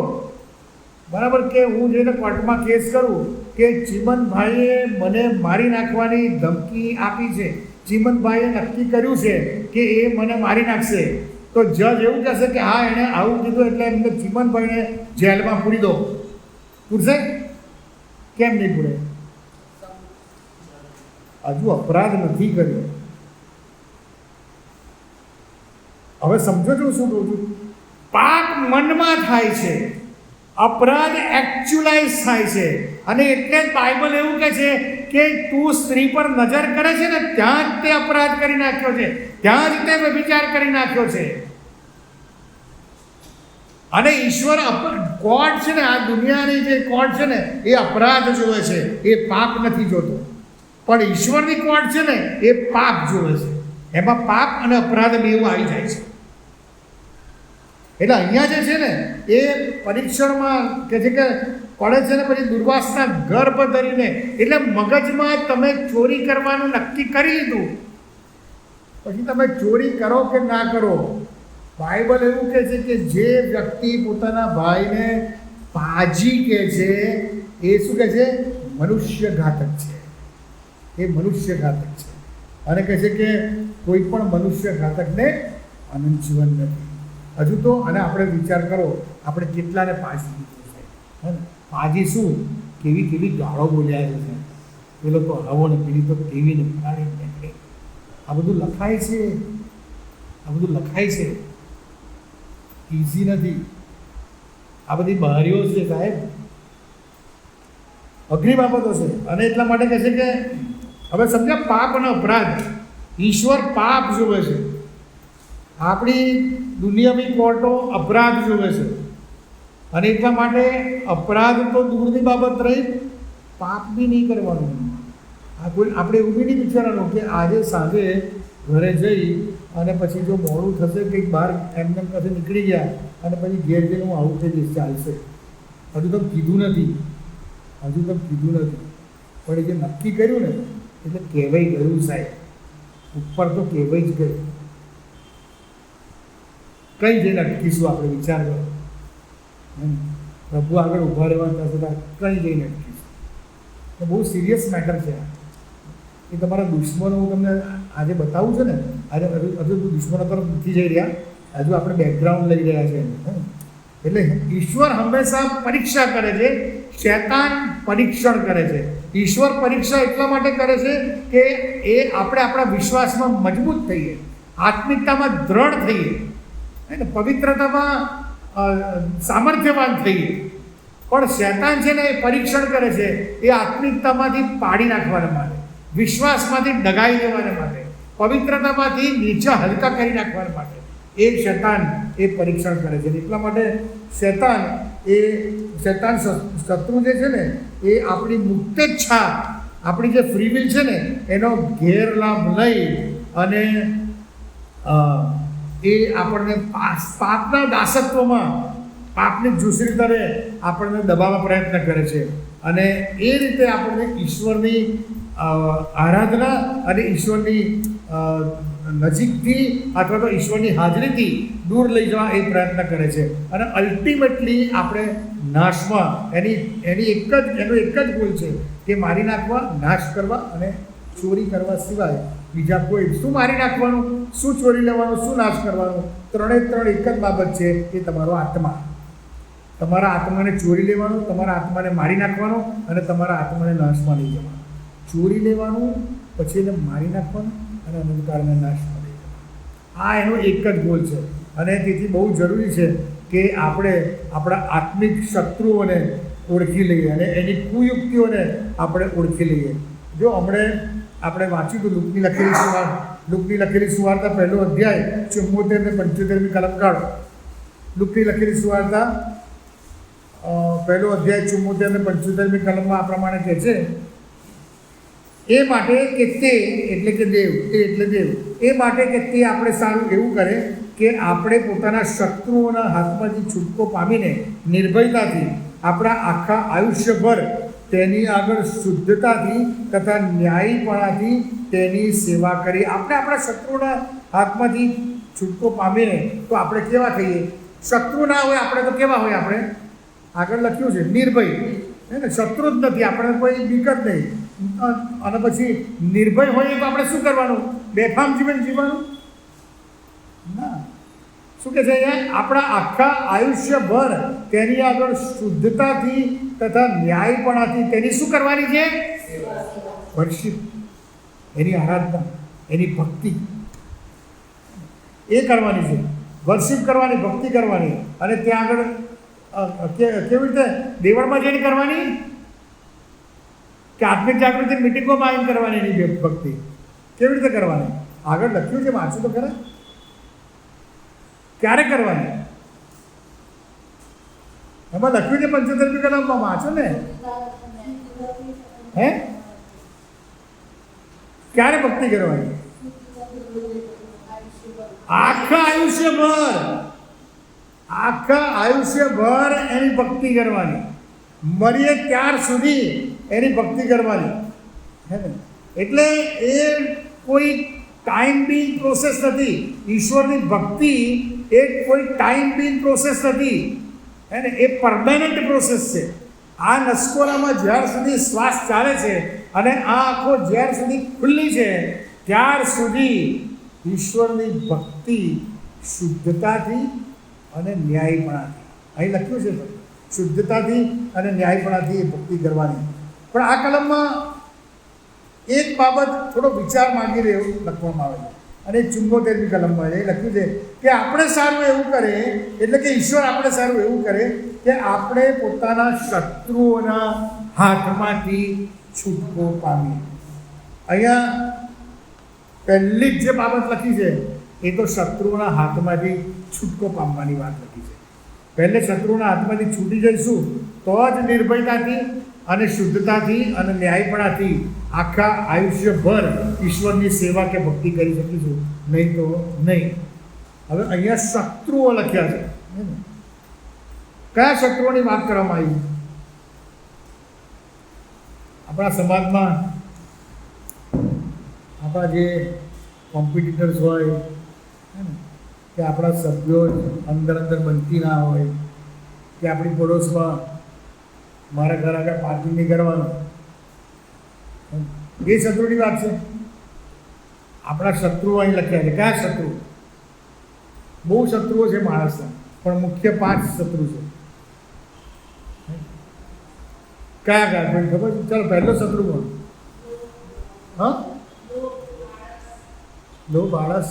બરાબર, કે હું જઈને કોર્ટમાં કેસ કરું કે ચીમનભાઈએ મને મારી નાખવાની ધમકી આપી છે, ચીમનભાઈએ નક્કી કર્યું છે કે એ મને મારી નાખશે, તો જજ એવું કહેશે કે હા એણે આવું કીધું એટલે એમને ચીમનભાઈને જેલમાં પૂરી દો. પૂરશે? કેમ નહીં પૂરે? હજુ અપરાધ નથી કર્યો. હવે સમજો છો શું કહું છું? પાપ મનમાં થાય છે, અપરાધ એકચ્યુઅલાઇઝ થાય છે. અને એટલે જ બાઇબલ એવું કહે છે કે તું સ્ત્રી પર નજર કરે છે ને ત્યાં જ તે અપરાધ કરી નાખ્યો છે, ત્યાં જ તે વ્યભિચાર કરી નાખ્યો છે. અને ઈશ્વર કોર્ટ છે ને, આ દુનિયાની જે કોર્ટ છે ને એ અપરાધ જોવે છે, એ પાપ નથી જોતો. પણ ઈશ્વરની કોર્ટ છે ને એ પાપ જોવે છે, એમાં પાપ અને અપરાધ બેવ આવી જાય છે. એટલે અહીંયા જે છે ને એ પરીક્ષણમાં કે છે કે પડે છે ને પછી દુર્વાસના ગર્ભ ધરીને, એટલે મગજમાં તમે ચોરી કરવાનું નક્કી કરી લીધું, પછી તમે ચોરી કરો કે ના કરો. બાઇબલ એવું કહે છે કે જે વ્યક્તિ પોતાના ભાઈને પાજી કહે છે એ શું કહે છે? મનુષ્યઘાતક છે. એ મનુષ્યઘાતક છે. અને કહે છે કે કોઈ પણ મનુષ્ય ઘાતકને અનંત જીવન નથી. હજુ તો અને આપણે વિચાર કરો, આપણે કેટલાને પાજી દીધું છે, હે ને? પાજી શું, કેવી કેવી ગાળો બોલ્યા છે, પેલો તો હવો ને પેલી તો કેવી ને ફલાણી. આ બધું લખાય છે, આ બધું લખાય છે, ઇઝી નથી. આ બધી બહારીઓ છે સાહેબ, અઘરી બાબતો છે. અને એટલા માટે કહે છે કે હવે સમજ્યા, પાપ અને અપરાધ, ઈશ્વર પાપ જોવે છે, આપણી દુનિયાવી કોર્ટો અપરાધ જોવે છે. અને એટલા માટે અપરાધ તો દૂરની બાબત રહી, પાપ બી નહીં કરવાનું. આ કોઈ આપણે એવું બી નહીં વિચારવાનું કે આજે સાંજે ઘરે જઈ અને પછી જો મોડું થશે કંઈક બહાર એમને પાસે નીકળી ગયા અને પછી ઘેર જઈને હું આવું થઈ જઈશ, ચાલશે. હજુ તો કીધું નથી, હજુ તો કીધું નથી, પણ એ જે નક્કી કર્યું ને એટલે કહેવાય ગયું સાહેબ, ઉપર તો કહેવાય જ ગયું. કઈ જઈને અટકીશું આપણે, વિચાર કરો. પ્રભુ આગળ ઊભા રહેવાના થશે, કઈ જઈને અટકીશું. બહુ સિરિયસ મેટર છે આ. એ તમારા દુશ્મનો હું તમને આજે બતાવું છું ને, આજે હજુ દુશ્મનો તરફ નથી જઈ રહ્યા, હજુ આપણે બેકગ્રાઉન્ડ લઈ રહ્યા છે. એટલે ઈશ્વર હંમેશા પરીક્ષા કરે છે, શૈતાન પરીક્ષણ કરે છે. ઈશ્વર પરીક્ષા એટલા માટે કરે છે કે એ આપણે આપણા વિશ્વાસમાં મજબૂત થઈએ, આત્મિકતામાં દ્રઢ થઈએ, પવિત્રતામાં સામર્થ્યવાન થઈએ. પણ શૈતાન છે ને એ પરીક્ષણ કરે છે એ આત્મિકતામાંથી પાડી નાખવાના માટે, વિશ્વાસમાંથી ડગાઈ દેવાના માટે, પવિત્રતામાંથી નીચે હલકા કરી નાખવા માટે એ શૈતાન એ પરીક્ષણ કરે છે. એટલા માટે શૈતાન શત્રુ જે છે ને એ આપણી મુક્તેચ્છા, આપણી જે ફ્રી વિલ છે ને એનો ગેરલાભ લઈ અને એ આપણને પાપના દાસત્વમાં, પાપની ઝૂંસરી તરે આપણને દબાવવા પ્રયત્ન કરે છે. અને એ રીતે આપણને ઈશ્વરની આરાધના અને ઈશ્વરની નજીકથી અથવા તો ઈશ્વરની હાજરીથી દૂર લઈ જવા એ પ્રયત્ન કરે છે. અને અલ્ટિમેટલી આપણે નાશમાં એનો એક જ ગોલ છે કે મારી નાખવા, નાશ કરવા અને ચોરી કરવા સિવાય બીજા કોઈ. શું મારી નાખવાનું, શું ચોરી લેવાનું, શું નાશ કરવાનું? ત્રણે ત્રણ એક જ બાબત છે, એ તમારો આત્મા. તમારા આત્માને ચોરી લેવાનું, તમારા આત્માને મારી નાખવાનો અને તમારા આત્માને નાશમાં લઈ જવાનો. ચોરી લેવાનું, પછી એને મારી નાખવાનું અને અનંતકાળને નાશમાં લઈ જવાનું. આ એનો એક જ ગોલ છે. અને તેથી બહુ જરૂરી છે કે આપણે આપણા આત્મિક શત્રુઓને ઓળખી લઈએ અને એની કુયુક્તિઓને આપણે ઓળખી લઈએ. જો આપણે વાંચ્યું તો લુકની લખેલી સુવાર્તા 1લો અધ્યાય 74 ને 75મી કલમ કાઢો. લુકની લખેલી સુવાર્તા 1લો અધ્યાય 74 ને 75મી કલમમાં આ પ્રમાણે કહે છે, એ માટે કે તે એટલે કે દેવ, એ માટે કે તે આપણે સારું એવું કરે કે આપણે પોતાના શત્રુઓના હાથમાંથી છૂટકો પામીને નિર્ભયતાથી આપણા આખા આયુષ્યભર તેની આગળ શુદ્ધતાથી તથા ન્યાયીપણાથી તેની સેવા કરી. આપણે આપણા શત્રુઓના હાથમાંથી છૂટકો પામીને તો આપણે કેવા થઈએ? શત્રુ ના હોય આપણે તો કેવા હોય? આપણે આગળ લખ્યું છે નિર્ભય, હે ને? શત્રુ જ નથી, આપણે કોઈ બીક જ નહીં. અને પછી નિર્ભય હોઈએ તો આપણે શું કરવાનું? બેફામ જીવન જીવવાનું ના. શું કહે છે અહીંયા? આપણા આખા આયુષ્યભર તેની આગળ શુદ્ધતાથી તથા ન્યાયપણાથી તેની શું કરવાની છે? વર્શિપ, એની આરાધના, એની ભક્તિ એ કરવાની છે. વર્શિપ કરવાની, ભક્તિ કરવાની. અને ત્યાં આગળ કેવી રીતે દેવળમાં જઈને કરવાની? કે આત્મિક જાગૃતિ મિટિંગોમાં આવીને કરવાની એની ભક્તિ કેવી રીતે કરવાની? આગળ લખ્યું છે, વાંચું તો ખરા. ક્યારે કરવાની? એમાં લખ્યું છે 75મી કલમમાં, વાંચો ને. હે? ક્યારે ભક્તિ કરવાની? આખા આયુષ્યભર એની ભક્તિ કરવાની. મરીએ ત્યાર સુધી એની ભક્તિ કરવાની, હે ને? એટલે એ કોઈ ટાઈમ બિંગ પ્રોસેસ નથી. ઈશ્વરની ભક્તિ એ કોઈ ટાઈમ બિંગ પ્રોસેસ નથી, હે ને? એ પરમાનન્ટ પ્રોસેસ છે. આ નસકોરામાં જ્યાર સુધી શ્વાસ ચાલે છે અને આ આંખો જ્યાર સુધી ખુલ્લી છે ત્યાર સુધી ઈશ્વરની ભક્તિ શુદ્ધતાથી અને ન્યાયપણાથી, અહીં લખ્યું છે શુદ્ધતાથી અને ન્યાયપણાથી એ ભક્તિ કરવાની. પણ આ કલમમાં એક બાબત થોડો વિચાર માંગી રહ્યો લખવામાં આવે છે, અને 74મી કલમમાં એ લખ્યું છે કે આપણે સારું એવું કરે, એટલે કે ઈશ્વર આપણે સારું એવું કરે કે આપણે પોતાના શત્રુઓના હાથમાંથી છૂટકો પામીએ. અહીંયા પહેલી જ જે બાબત લખી છે એ તો શત્રુઓના હાથમાંથી છૂટકો પામવાની વાત લખી છે. પહેલે શત્રુઓના હાથમાંથી છૂટી જઈશું તો જ નિર્ભયતાથી અને શુદ્ધતાથી અને ન્યાયપણાથી આખા આયુષ્યભર ઈશ્વરની સેવા કે ભક્તિ કરી શકીશું, નહીં તો નહીં. હવે અહીંયા શત્રુઓ લખ્યા છે. કયા શત્રુઓની વાત કરવામાં આવી? આપણા સમાજમાં આપણા જે કોમ્પિટિટર્સ હોય કે આપણા સભ્યો અંદર બનતી ના હોય, કે આપણી પડોશમાં મારા ઘર આગળ પાર્કિંગ નહીં કરવાનું, એ શત્રુની વાત છે. આપણા શત્રુઓ અહીં લખ્યા છે. કયા શત્રુ? બહુ શત્રુઓ છે માણસના, પણ મુખ્ય 5 શત્રુ છે. કયા કયા કોઈ ખબર? ચાલો, પહેલો શત્રુ કોણ? હા, લોભ, આળસ,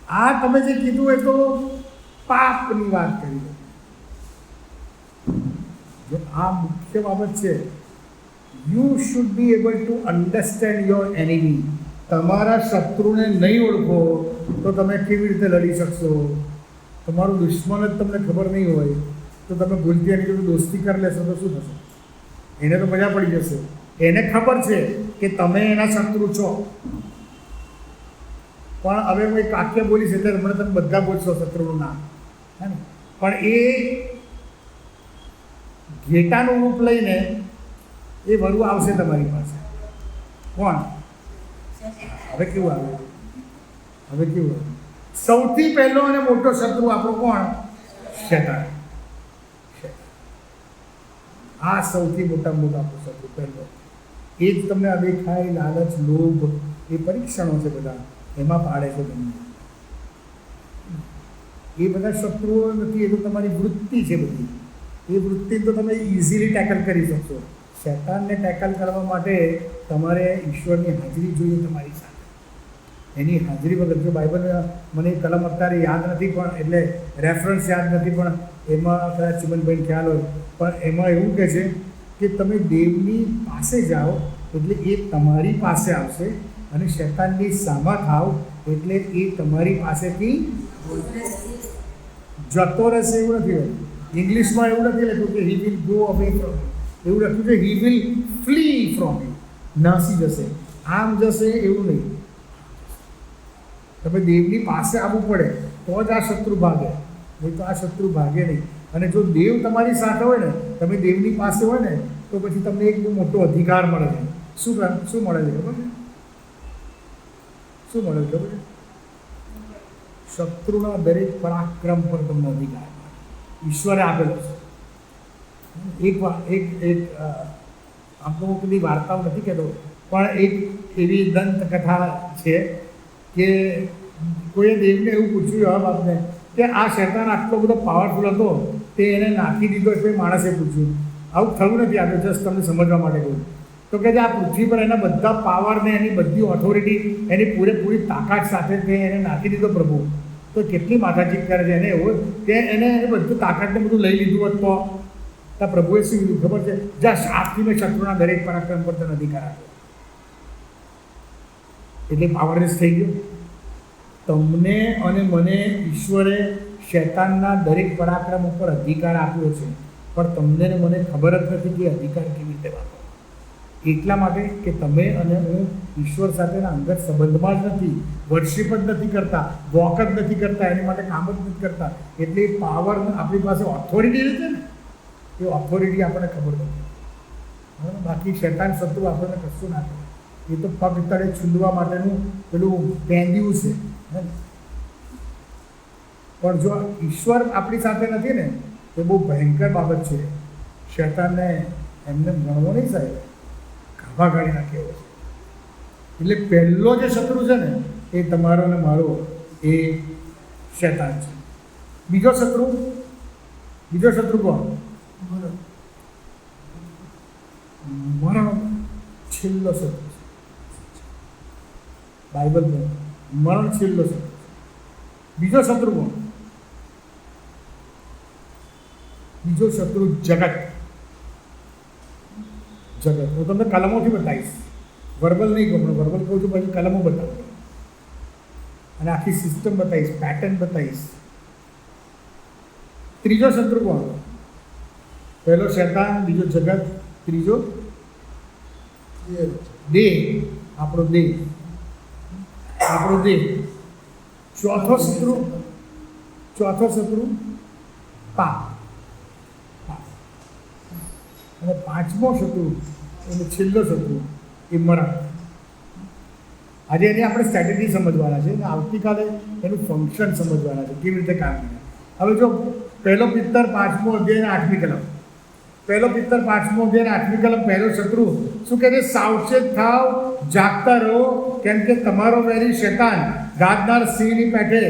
આ તમે જે કીધું એ તો પાપની વાત કરી. જો આ મુખ્ય બાબત છે. You should be able to understand your enemy. તમારા શત્રુને નહીં ઓળખો તો તમે કેવી રીતે લડી શકશો? તમારું દુશ્મન જ તમને ખબર નહીં હોય તો તમે ભૂલથી એની જોડે દોસ્તી કરી લેશો તો શું થશે? એને તો મજા પડી જશે. એને ખબર છે કે તમે એના શત્રુ છો, પણ હવે હું એક વાક્ય બોલીશ એટલે હમણાં તમે બધા બોલશો શત્રુનું નામ, હે ને? પણ એ ઘેટાનું રૂપ લઈને એ વરુ આવશે તમારી પાસે. કોણ? હવે કેવું આવે? હવે કેવું આવે? સૌથી પહેલો અને મોટો શત્રુ આપણો કોણ? શેતાન. આ સૌથી મોટામાં મોટો આપણો શત્રુ પહેલો. એ જ તમને અદેખાય, લાલચ, લોભ, એ પરીક્ષણો છે બધા, એમાં પાડે છે તમને. એ બધા શત્રુઓ નથી, એ તો તમારી વૃત્તિ છે બધી. એ વૃત્તિ તો તમે ઇઝીલી ટેકલ કરી શકશો. શૈતાનને ટેકલ કરવા માટે તમારે ઈશ્વરની હાજરી જોઈએ તમારી સાથે. એની હાજરી વગર, જો બાઇબલ, મને કલમ અત્યારે યાદ નથી, પણ એટલે રેફરન્સ યાદ નથી, પણ એમાં કદાચ ચિમનભાઈને ખ્યાલ હોય, પણ એમાં એવું કહે છે કે તમે દેવની પાસે જાઓ એટલે એ તમારી પાસે આવશે, અને શૈતાનની સામા થાવ એટલે એ તમારી પાસેથી જતો રહેશે. એવું નથી લખ્યું ઇંગ્લિશમાં, એવું નથી લખ્યું કે he will go away from you. એવું લખ્યું છે he will flea from you. નાસી જશે, આમ જશે, એવું નહીં. તમે દેવની પાસે આવવું પડે તો જ આ શત્રુ ભાગે, નહીં તો આ શત્રુ ભાગે નહીં. અને જો દેવ તમારી સાથે હોય ને, તમે દેવની પાસે હોય ને, તો પછી તમને એક બહુ મોટો અધિકાર મળે છે. શું મળે છે ખબર છે? શું મળે છે ખબર છે? શત્રુના દરેક પરાક્રમ પર તમને અધિકાર ઈશ્વરે આપેલો છે. એક આમ તો હું બધી વાર્તાઓ નથી કહેતો, પણ એક એવી દંતકથા છે કે કોઈએ દેવને એવું પૂછ્યું આ બાપને કે આ શૈતાન આટલો બધો પાવરફુલ હતો, તે એને નાખી દીધો. એટલે માણસે પૂછ્યું, આવું થયું નથી, આગળ જસ્ટ તમને સમજવા માટે કહ્યું. તો કે જે આ પૃથ્વી પર એના બધા પાવરને, એની બધી ઓથોરિટી, એની પૂરેપૂરી તાકાત સાથે તે એને નાખી દીધો પ્રભુ, તો કેટલી માથાચીક કરે છે. એને એવું કે એને બધું તાકાતને બધું લઈ લીધું હોત તો પ્રભુએ શું કીધું ખબર છે? જ્યાં શાસ્ત્રી મેં શત્રુના દરેક પરાક્રમ પર તને અધિકાર આપ્યો. એટલે પાવરલેસ થઈ ગયો. તમને અને મને ઈશ્વરે શૈતાનના દરેક પરાક્રમ ઉપર અધિકાર આપ્યો છે, પણ તમને ને મને ખબર જ નથી કે અધિકાર કેવી રીતે વાપરો. એટલા માટે કે તમે અને હું ઈશ્વર સાથેના અંગત સંબંધમાં જ નથી, વર્શિપ જ નથી કરતા, વોક જ નથી કરતા, એની માટે કામ જ નથી કરતા. એટલે એ પાવર આપણી પાસે ઓથોરિટી છે ને, એ ઓથોરિટી આપણને ખબર નથી. બાકી શૈતાન શત્રુ આપણને કશું ના કરે. એ તો પગ તળે છૂંદવા માટેનું પેલું પેંદ્યું છે. પણ જો ઈશ્વર આપણી સાથે નથી ને, એ બહુ ભયંકર બાબત છે. શેતાનને એમને ગણવો નહીં સાહેબ, ગાભા કાઢી નાખે એવો છે. એટલે પહેલો જે શત્રુ છે ને એ તમારો ને મારો એ શેતાન છે. બીજો શત્રુ કોણ? મરણ છેલ્લો શત્રુ છે. બાઇબલમાં મરણ છેલ્લો શત્રુ છે. બીજો શત્રુ કોણ? બીજો શત્રુ જગત. હું તમને કલમોથી બતાવીશ, વર્બલ નહીં કહું, વર્બલ કહું છું પછી કલમો બતાવું અને આખી સિસ્ટમ બતાવીશ, પેટર્ન બતાવીશ. ત્રીજો શત્રુ કોણ? પહેલો શેતાન, બીજો જગત, ત્રીજો દેહ, આપણો દેહ. ચોથો શત્રુ પાપ. અને પાંચમો શત્રુ એટલે છેલ્લો શત્રુ એ મરણ. આજે એની આપણે સ્ટ્રેટેજી સમજવાના છે અને આવતીકાલે એનું ફંક્શન સમજવાના છે, કેવી રીતે કામ કરે. હવે જો પહેલો પિત્તર 5મો અધ્યાય 8મી કલમ, પહેલો પિત્તર 5મો અધ્યાય 8મી કલમ, પહેલો શત્રુ શું કહે છે? સાવચેત થાવ, જાગતા રહો, કેમ કે તમારો વેરી શેતાન ગાદનાર સિંહની પેઠે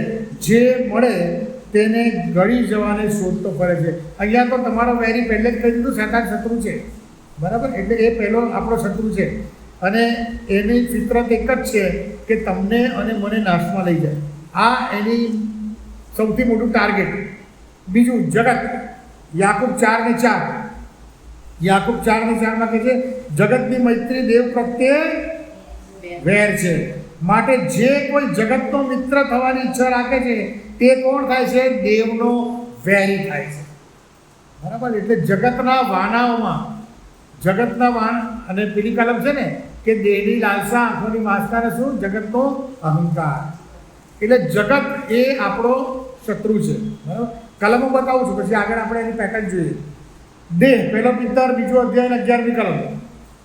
જે મળે તેને ગળી જવાને શોધતો ફરે છે. અહીંયા તો તમારો વેરી પહેલે જ કહી દીધું, શેતાન શત્રુ છે, બરાબર? એટલે એ પહેલો આપણો શત્રુ છે અને એની ફિતરત એક જ છે કે તમને અને મને નાશમાં લઈ જાય. આ એની સૌથી મોટું ટાર્ગેટ. બીજું જગત. યાકૂબ 4:4 કહે છે જગતની મૈત્રી દેવ પ્રત્યે વેર છે, માટે જે કોઈ જગતનો મિત્ર થવાની ઈચ્છા રાખે છે તે કોણ થાય છે? દેવનો વેરી થાય છે, બરાબર? એટલે જગતના વાન અને પેલી કલમ છે ને કે દેહની લાલસા, આંખોની વાસના, શું? જગતનો અહંકાર. એટલે જગત એ આપણો શત્રુ છે, બરાબર? કલમો બતાવું છું, પછી આગળ આપણે એની પેટર્ન જોઈએ. દેહ, પહેલો પિત્તર 2 અધ્યાય 11મી કલમ,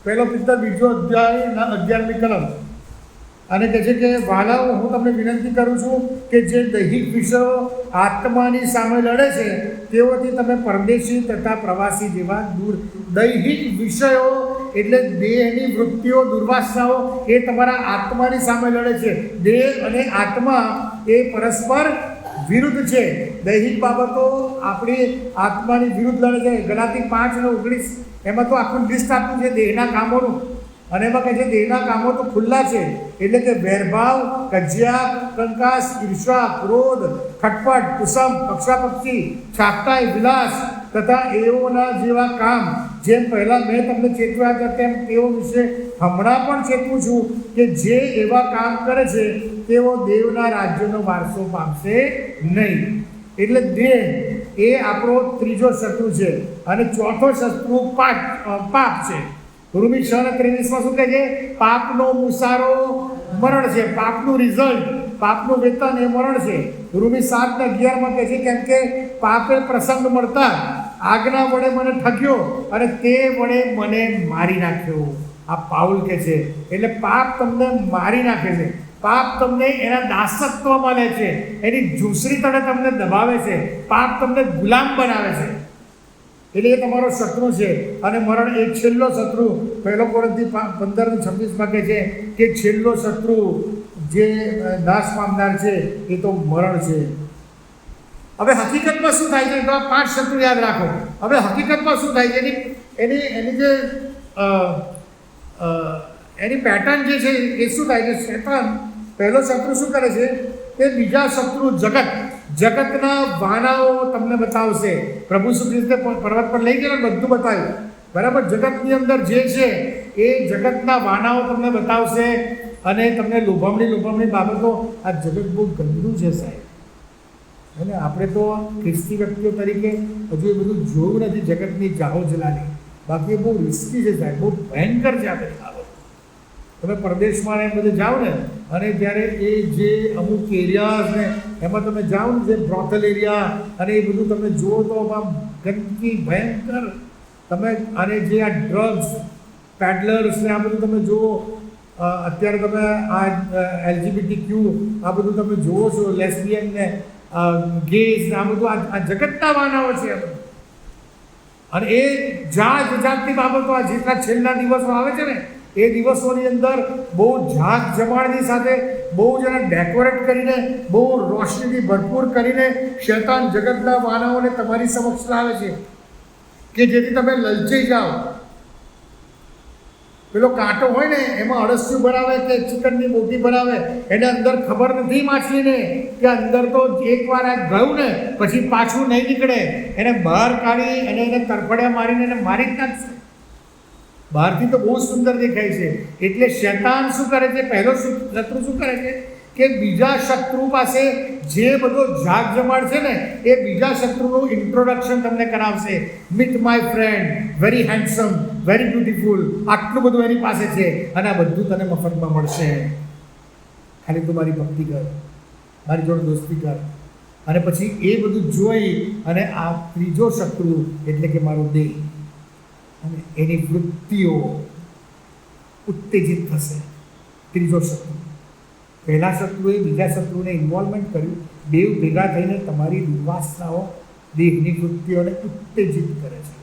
પહેલો પિત્તર 2 અધ્યાય 11મી કલમ. અને કહે છે કે વાલાઓ, હું તમને વિનંતી કરું છું કે જે દૈહિક વિષયો આત્માની સામે લડે છે તેઓથી તમે પરદેશી તથા પ્રવાસી જેવા દૂર. દૈહિક વિષયો એટલે દેહની વૃત્તિઓ, દુર્વાસનાઓ એ તમારા આત્માની સામે લડે છે. દેહ અને આત્મા એ પરસ્પર વિરુદ્ધ છે. દૈહિક બાબતો આપણી આત્માની વિરુદ્ધ લડે છે. ગલાતી 5:19 એમાં તો આખું લિસ્ટ આપ્યું છે દેહના કામોનું, અને એમાં કહે છે દેહના કામો તો ખુલ્લા છે, એટલે કે વેરભાવ, કજિયા, કંકાસ, ઈર્ષા, ક્રોધ, ખટપટ, કુસમ, પક્ષાપક્ષી, છાકટાઈ, વિલાસ તથા એઓના જેવા કામ. જેમ પહેલાં મેં તમને ચેતવ્યા હતા તેમ તેઓ વિશે હમણાં પણ ચેતવું છું કે જે એવા કામ કરે છે તેઓ દેવના રાજ્યનો વારસો પામશે નહીં. એટલે દેહ એ આપણો ત્રીજો શત્રુ છે. અને ચોથો શત્રુ પાપ છે. રોમી 6:23 શું કહે છે? પાપનો મુસારો મરણ છે, પાપનું રિઝલ્ટ, પાપનું વેતન એ મરણ છે. રોમી 7:11 કહે છે કેમ કે પાપે પ્રસંગ મળતા આજ્ઞા વડે મને ઠગ્યો અને તે વડે મને મારી નાખ્યો. આ પાઉલ કહે છે. એટલે પાપ તમને મારી નાખે છે, પાપ તમને એના દાસત્વમાં લે છે, એની જૂસરી તળે તમને દબાવે છે, પાપ તમને ગુલામ બનાવે છે. એટલે એ તમારો શત્રુ છે. અને મરણ એ છેલ્લો શત્રુ. પહેલો કોરિન્થી 15:26 કહે છે કે છેલ્લો શત્રુ જે નાશ પામનાર છે એ તો મરણ છે. હવે હકીકતમાં શું થાય છે? તો આ 5 શત્રુ યાદ રાખો. હવે હકીકતમાં શું થાય છે? એની પેટર્ન જે છે એ શું થાય છે? શેતાન પહેલો શત્રુ શું કરે છે? તે બીજા શત્રુ જગતના વાનાઓ તમને બતાવશે. પ્રભુ શ્રી ખ્રિસ્તે પર્વત પર લઈ ગયા, બધું બતાવ્યું, બરાબર? જગતની અંદર જે છે એ જગતના વાનાઓ તમને બતાવશે અને તમને લોભામણી બાબતો. આ જગત બહુ ગંદુ છે સાહેબ, અને આપણે તો ખ્રિસ્તી વ્યક્તિઓ તરીકે હજુ એ બધું જોયું નથી, જગતની જાહો જલાલી. બાકી એ બહુ રિસ્કી છે સાહેબ, બહુ ભયંકર છે આ બધી બાબત. તમે પરદેશમાં એ બધે જાઓ ને, અને ત્યારે એ જે અમુક એરિયાઝ ને એમાં તમે જાઓ ને, જે બ્રોથલ એરિયા અને એ બધું તમે જુઓ તો આમ ગંદકી ભયંકર. તમે અને જે આ ડ્રગ્સ પેડલર્સ ને આ બધું તમે જુઓ. અત્યારે તમે આ LGBTQ આ બધું તમે જુઓ છો, લેસ્બિયન ને ગેઝ ને આ બધું આ જગતના વાનાઓ છે. અને એ જાત જાતની બાબતો આ જેટલા છેલ્લા દિવસો આવે છે ને એ દિવસોની અંદર બહુ જાત જમાડની સાથે બહુ જણા ડેકોરેટ કરીને બહુ રોશનીથી ભરપૂર કરીને શૈતાન જગતના માનવોને તમારી સમક્ષ લાવે છે કે જેથી તમે લલચાઈ જાઓ. પેલો કાંટો હોય ને એમાં અળસિયું બનાવે કે ચિકનની બોટી બનાવે, એને અંદર ખબર નથી માછલીને કે અંદર તો એકવાર આ ગયું ને પછી પાછું નહીં નીકળે. એને બહાર કાઢી અને એને તરફડિયા મારીને એને મારી જ નાખશે. બહારથી તો બહુ સુંદર દેખાય છે. એટલે શૈતાન શું કરે છે? પહેલો શત્રુ શું કરે છે કે બીજા શત્રુ પાસે જે બધો જાગ જમાડ છે ને એ બીજા શત્રુનું ઇન્ટ્રોડક્શન તમને કરાવશે. Meet my friend, very handsome, very beautiful, આટલું બધું એની પાસે છે અને આ બધું તને મફતમાં મળશે. ખાલી તું મારી ભક્તિ કર, મારી જોડે દોસ્તી કર. અને પછી એ બધું જોઈ અને આ ત્રીજો શત્રુ એટલે કે મારો દેહ અને એની વૃત્તિઓ ઉત્તેજિત થશે. ત્રીજો શત્રુ. પહેલા શત્રુએ બીજા શત્રુને ઇન્વોલ્વમેન્ટ કર્યું, બેવ ભેગા થઈને તમારી દુર્વાસનાઓ દેહની વૃત્તિઓને ઉત્તેજિત કરે છે.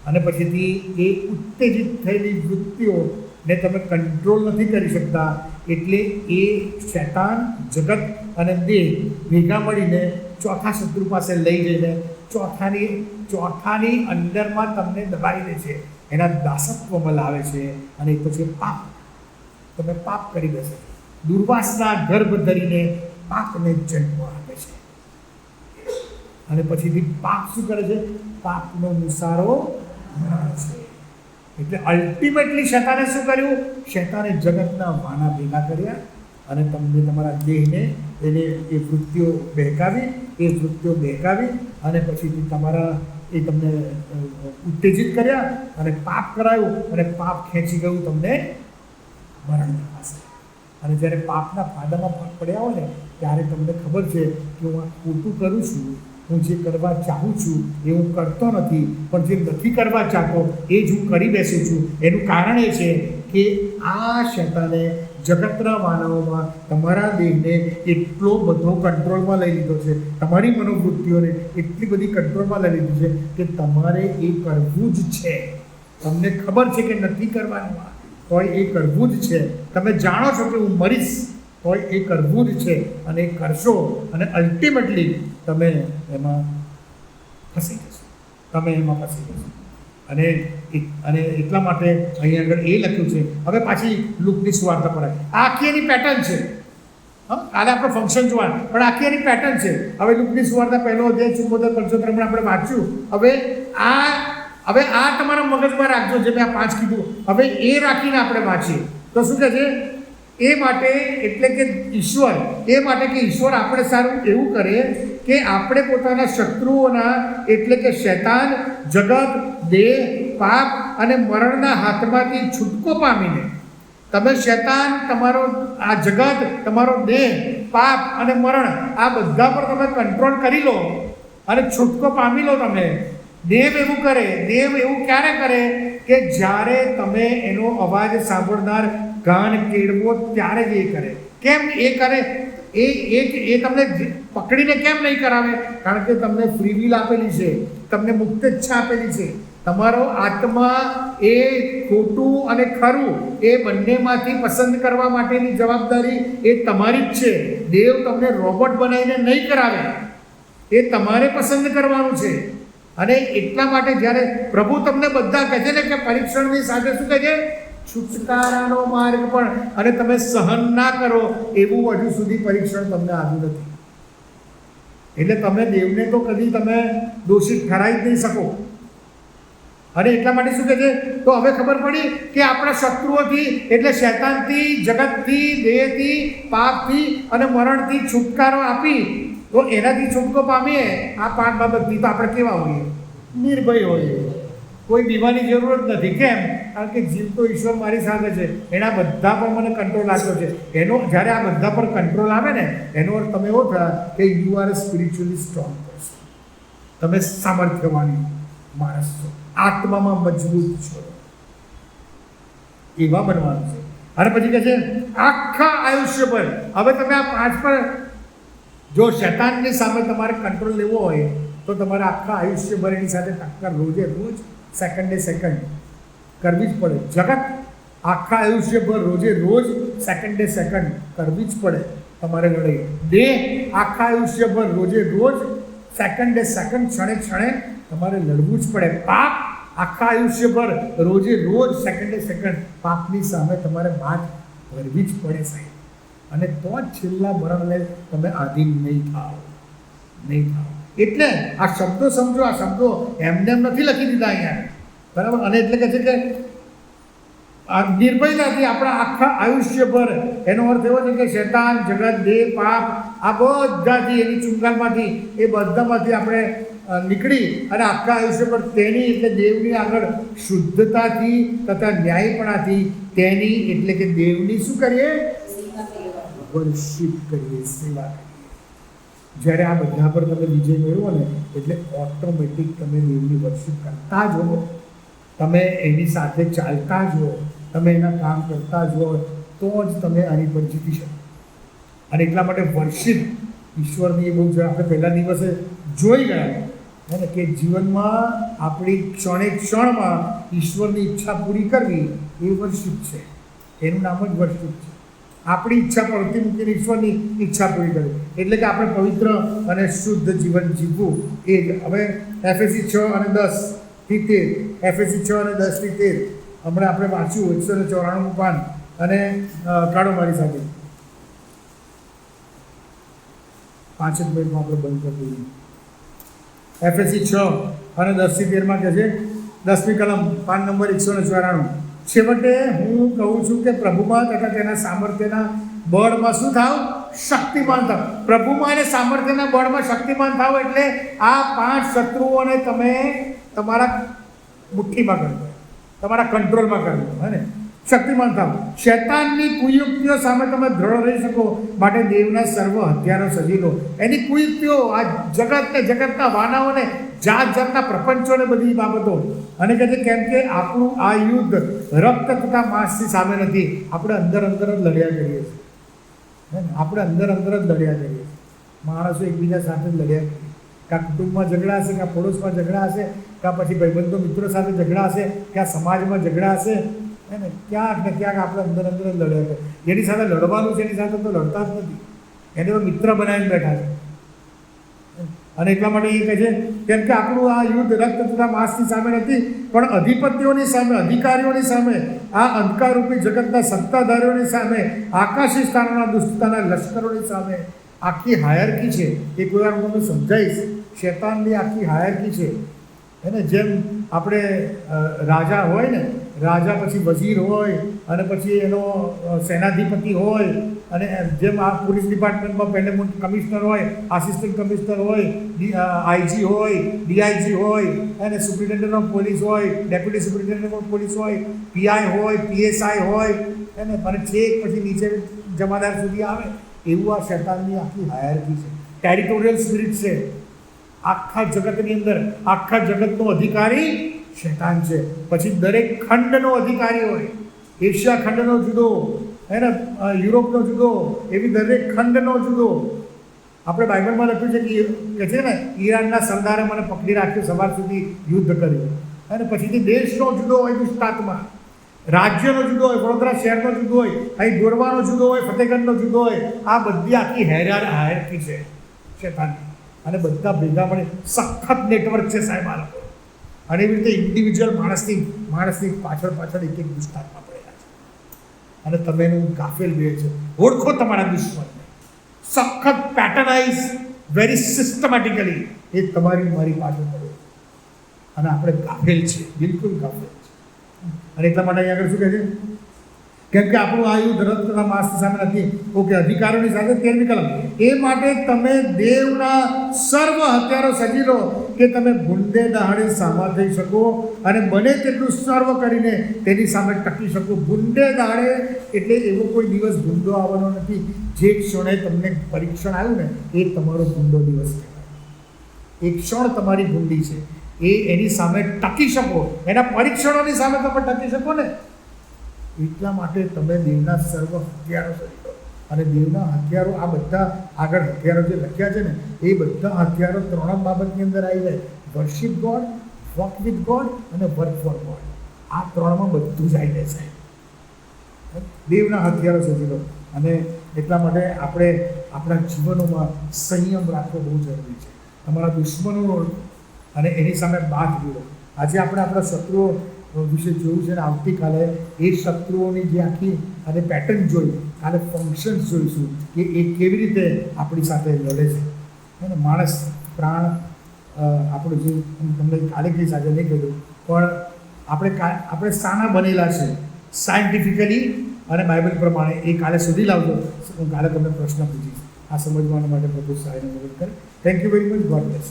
અને પછીથી એ ઉત્તેજિત થયેલી વૃત્તિઓને તમે કંટ્રોલ નથી કરી શકતા. એટલે એ શૈતાન, જગત અને દેહ ભેગા મળીને ચોથા શત્રુ પાસે લઈ જઈને ચોથાની અંદરમાં તમને દબાવી દે છે, એના દાસત્વમાં લાવે છે અને એ પછી પાપ. તમે પાપ કરી દેશે. દુર્વાસના ગર્ભ ધરીને પાપને જન્મ આપે છે અને પછીથી પાપ શું કરે છે? પાપનો મુસારો છે. એટલે અલ્ટિમેટલી શૈતાને શું કર્યું? શૈતાને જગતના વાના ભેગા કર્યા અને તમને તમારા દેહને એને એ વૃત્તિઓ બહેકાવી અને પછીથી તમારા એ તમને ઉત્તેજિત કર્યા અને પાપ કરાયું અને પાપ ખેંચી ગયું તમને મરણની પાસે. અને જ્યારે પાપના ફાદામાં પડ્યા હોય ને ત્યારે તમને ખબર છે કે હું આ ખોટું કરું છું, હું જે કરવા ચાહું છું એ હું કરતો નથી, પણ જે નથી કરવા ચાહતો એ જ હું કરી બેસું છું. એનું કારણ એ છે કે આ શૈતાને જગતના માનવોમાં તમારા દેહને એટલો બધો કંટ્રોલમાં લઈ લીધો છે, તમારી મનોવૃત્તિઓને એટલી બધી કંટ્રોલમાં લઈ લીધી છે કે તમારે એ કરવું જ છે. તમને ખબર છે કે નથી કરવાનું, તોય એ કરવું જ છે. તમે જાણો છો કે હું મરીશ, તોય એ કરવું જ છે અને એ કરશો અને અલ્ટિમેટલી તમે એમાં ફસી જશો. અને એટલા માટે અહીંયા આગળ એ લખ્યું છે. હવે પાછી લુકની સુવાર્તા પર આખી એની પેટર્ન છે. કાલે આપણે ફંક્શન જોવાનું, પણ આખી એની પેટર્ન છે. હવે લુકની સુવાર્તા પહેલો અધ્યાય 74-75 આપણે વાંચ્યું. હવે આ તમારા મગજમાં રાખજો, જે મેં આ 5 કીધું. હવે એ રાખીને આપણે વાંચીએ તો શું કહે છે? એ માટે એટલે કે ઈશ્વર આપણે સારું એવું કરે કે આપણે પોતાના શત્રુઓના એટલે કે શૈતાન, જગત, દેહ, પાપ અને મરણના હાથમાંથી છૂટકો પામીને તમે શૈતાન, તમારો આ જગત, તમારો દેહ, પાપ અને મરણ આ બધા પર તમે કંટ્રોલ કરી લો અને છૂટકો પામી લો. તમે દેવ એવું ક્યારે કરે કે જ્યારે તમે એનો અવાજ સાંભળનાર કાન કેળવો ત્યારે જ એ કરે. કેમ એ કરે? એ તમને પકડીને કેમ નહીં કરાવે? કારણ કે તમને ફ્રી વિલ આપેલી છે, તમને મુક્ત ઈચ્છા આપેલી છે. તમારો આત્મા એ ખોટું અને ખરું એ બંનેમાંથી પસંદ કરવા માટેની જવાબદારી એ તમારી જ છે. દેવ તમને રોબોટ બનાવીને નહીં કરાવે, એ તમારે પસંદ કરવાનું છે. અને એટલા માટે જ્યારે પ્રભુ તમને બધા કહે છે ને કે પરીક્ષણની સાથે શું કહે છે? છુટકારાનો માર્ગ પણ, અને તમે સહન ના કરો એવું હજુ સુધી પરીક્ષણ તમને આવ્યું નથી. એટલે તમે દેવને તો કદી તમે દોષિત ઠરાવી જ નહીં શકો. અને એટલા માટે શું કહે છે? તો હવે ખબર પડી કે આપણા શત્રુઓથી એટલે શૈતાનથી, જગતથી, દેહથી, પાપથી અને મરણથી છુટકારો આપી તો એનાથી છૂટકો પામીએ. આ 5 બાબતથી તો આપણે કેવા હોઈએ? નિર્ભય હોઈએ. કોઈ બીમારી જરૂર જ નથી. કેમ? કારણ કે જીવતો ઈશ્વર મારી સાથે છે, એના બધા પર મને કંટ્રોલ આપ્યો છે. જ્યારે આ બધા પર કંટ્રોલ આવે ને એનો અર્થ તમે એવો થાય કે you are spiritually strong person. તમે સામર્થ્યવાન માણસ છો, આત્મામાં મજબૂત છો, એવા બનવાનું છે. અને પછી કહે છે આખા આયુષ્ય પર હવે તમે આ 5 પર જો શૈતાનની સામે તમારે કંટ્રોલ લેવો હોય તો તમારે આખા આયુષ્યભર એની સાથે ટક્કર રોજે રોજ સેકન્ડે સેકન્ડ કરવી જ પડે. જગત આખા આયુષ્યભર રોજે રોજ સેકન્ડે સેકન્ડ કરવી જ પડે તમારે લડાઈ. દેહ આખા આયુષ્યભર રોજે રોજ સેકન્ડે સેકન્ડ ક્ષણે ક્ષણે તમારે લડવું જ પડે. પાપ આખા આયુષ્યભર રોજે રોજ સેકન્ડે સેકન્ડ પાપની સામે તમારે માત ભરવી જ પડે સાહેબ. અને તો જ છેલ્લા મરણને તમે આધીન નહીં થાઓ. એટલે આ શબ્દો સમજો, આ શબ્દો એમને એમ નથી લખી દીધા અહીંયા, બરાબર. અને એટલે કહે છે કે આ નિર્ભયતાથી આપણા આખા આયુષ્યભર, એનો અર્થ એવો છે કે શૈતાન, જગત, દેહ, પાપ આ બધાથી, એની ચુંગાલમાંથી, એ બધામાંથી આપણે નીકળી અને આખા આયુષ્યભર તેની એટલે દેવની આગળ શુદ્ધતાથી તથા ન્યાયપણાથી તેની એટલે કે દેવની શું કરીએ? વર્શિપ કરીએ, સેવા કરીએ. જ્યારે આ બધા પર તમે વિજય મેળવો ને એટલે ઓટોમેટિક તમે દેવની વર્શિપ કરતા જ હો, તમે એની સાથે ચાલતા જ હો, તમે એના કામ કરતા જ હો, તો જ તમે આની પર જીતી શકો. અને એટલા માટે વર્શિપ ઈશ્વરની એ બહુ જ આપણે પહેલા દિવસે જોઈ ગયા ને કે જીવનમાં આપણી ક્ષણે ક્ષણમાં ઈશ્વરની ઈચ્છા પૂરી કરવી એ વર્શિપ છે. એનું નામ જ વર્શિપ છે. આપણી ઈચ્છા પડતી મૂકીને ઈશ્વરની ઈચ્છા પૂરી કરવી એટલે કે આપણે પવિત્ર અને શુદ્ધ જીવન જીવવું. એ જ હવે એફએસી 6:10-13, એફએસી 6:10-13 હમણાં આપણે વાંચ્યું 194 પાન. અને કાઢો મારી સાથે 5 જ મિનિટમાં આપણે બંધ કરી દઈએ. એફએસી 6:10-13 કહે છે, 10મી કલમ, પાન નંબર 194. છેવટે હું કહું છું કે પ્રભુમાં તથા તેના સામર્થ્યના બળમાં શું થાવ? શક્તિમાન થાવ. પ્રભુમાં અને સામર્થ્યના બળમાં શક્તિમાન થાવ એટલે આ 5 શત્રુઓને તમે તમારા મુઠ્ઠીમાં કરી દો, તમારા કંટ્રોલમાં કરી દો, હે ને? શક્તિમાન થાવ. શૈતાનની કુયુક્તિઓ સામે તમે દ્રઢ રહી શકો માટે દેવના સર્વ હથિયારો સજી લો. એની કુયુક્તિઓ, આ જગતને, જગતના વાનાઓને, જાત જાતના પ્રપંચોને, બધી બાબતો. અને કહે છે કેમ કે આપણું આ યુદ્ધ રક્ત તથા માંસની સામે નથી, આપણે અંદર અંદર જ લડ્યા કરીએ છીએ. આપણે અંદર અંદર જ લડ્યા કરીએ છીએ. માણસો એકબીજા સાથે જ લડ્યા કરીએ. કાં કુટુંબમાં ઝઘડા હશે, કાં પડોશમાં ઝઘડા હશે, કાં પછી ભાઈબંધો મિત્રો સાથે ઝઘડા હશે, ક્યાં સમાજમાં ઝઘડા હશે, હે ને? ક્યાંક ને ક્યાંક આપણે અંદર અંદર જ લડ્યા કરીએ. જેની સાથે લડવાનું છે એની સાથે તો લડતા જ નથી, એને તો મિત્ર બનાવીને બેઠા છે. અને એટલા માટે એ કહે છે કેમ કે આપણું આ યુદ્ધ રક્ત તથા માંસની સામે નથી, પણ અધિપતિઓની સામે, અધિકારીઓની સામે, આ અંધકારરૂપી જગતના સત્તાધારીઓની સામે, આકાશી સ્થાનોના દુષ્ટતાના લશ્કરોની સામે. આખી હાયરકી છે એ કોઈ વાર હું તમને સમજાવીશ. શૈતાનની આખી હાયરકી છે, એને જેમ આપણે રાજા હોય ને, રાજા પછી વઝીર હોય અને પછી એનો સેનાધિપતિ હોય, અને જેમ આ પોલીસ ડિપાર્ટમેન્ટમાં પહેલે કમિશનર હોય, આસિસ્ટન્ટ કમિશનર હોય, આઈજી હોય, ડીઆઈજી હોય, અને સુપ્રિન્ટેન્ડન્ટ ઓફ પોલીસ હોય, ડેપ્યુટી સુપ્રિન્ટેન્ડન્ટ ઓફ પોલીસ હોય, પીઆઈ હોય, પીએસઆઈ હોય, અને છેક પછી નીચે જમાદાર સુધી આવે. એવું આ શૈતાનની આખી હાયરકી છે. ટેરિટોરિયલ સ્પિરિટ છે આખા જગતની અંદર. આખા જગતનો અધિકારી શૈતાન છે. પછી દરેક ખંડનો અધિકારી હોય. એશિયા ખંડનો જુદો, એને યુરોપનો જુદો, એવી દરેક ખંડનો જુદો. આપણે બાઇબલમાં લખ્યું છે કે છે ને, ઈરાનના સરદારે મને પકડી રાખ્યો, સવાર સુધી યુદ્ધ કર્યું. અને પછીથી દેશનો જુદો હોય, દુષ્ટાત્મા રાજ્યનો જુદો હોય, વડોદરા શહેરનો જુદો હોય, અહીં ગોરવાનો જુદો હોય, ફતેગંજનો જુદો હોય. આ બધી આખી હાયરકી છે શૈતાનની. અને બધા ભેગા મળે સખત નેટવર્ક છે સાહેબ આ લોકો. અને એવી રીતે ઇન્ડિવિજ્યુઅલ માણસની પાછળ એક એક દુષ્ટાત્મા પડેલા છે. અને તમે એનું ગાફેલ બે છે. ઓળખો તમારા દુશ્મનને. સખત પેટર્નાઇઝ, વેરી સિસ્ટમેટિકલી એ તમારી મારી પાછળ પડે. અને આપણે ગાફેલ છે, બિલકુલ ગાફેલ છે. અને એટલા માટે અહીં આગળ શું કહે છે? કેમ કે આપણું આ યુદ્ધ રક્ત તથા માંસની સામે નથી. ઓકે, અધિકારોની સાથે 13મી કલમ. એ માટે તમે દેવના સર્વ હથિયારો સજી લો કે તમે ભૂંડે દહાડે સામા થઈ શકો અને બને તેટલું સર્વ કરીને તેની સામે ટકી શકો. ભૂંડે દહાડે એટલે એવો કોઈ દિવસ ભૂંડો આવવાનો નથી. જે ક્ષણે તમને પરીક્ષણ આવ્યું ને, એ તમારો ભૂંડો દિવસ કહેવાય. એ ક્ષણ તમારી ભૂંડી છે. એની સામે ટકી શકો, એના પરીક્ષણોની સામે તમે ટકી શકો ને, એટલા માટે તમે દેવના સર્વ હથિયારો સજી લો. અને દેવના હથિયારો આ બધા આગળ હથિયારો જે લખ્યા છે ને એ બધા હથિયારો ત્રણ જ બાબતની અંદર આવી જાય: worship God, walk with God અને વર્ક ફોર ગોડ. આ ત્રણમાં બધું જ આવી જાય છે. દેવના હથિયારો શોધી લો. અને એટલા માટે આપણે આપણા જીવનોમાં સંયમ રાખવો બહુ જરૂરી છે. તમારા દુશ્મનો અને એની સામે બાદ જોડો. આજે આપણે આપણા શત્રુઓ વિશે જોયું છે ને આવતીકાલે એ શત્રુઓની જે આખી અને પેટર્ન જોઈ, કાલે ફંક્શન્સ જોઈશું કે એ કેવી રીતે આપણી સાથે લડે છે. અને માણસ પ્રાણ આપણું જે તમને કાલે કહીશ, આજે નહીં કહ્યું, પણ આપણે શાના બનેલા છે સાયન્ટિફિકલી અને બાઇબલ પ્રમાણે એ કાલે શોધી લાવજો. હું કાલે તમને પ્રશ્ન પૂછીશ. આ સમજવા માટે પ્રભુ સહાયને મદદ કરે. Thank you very much. God bless.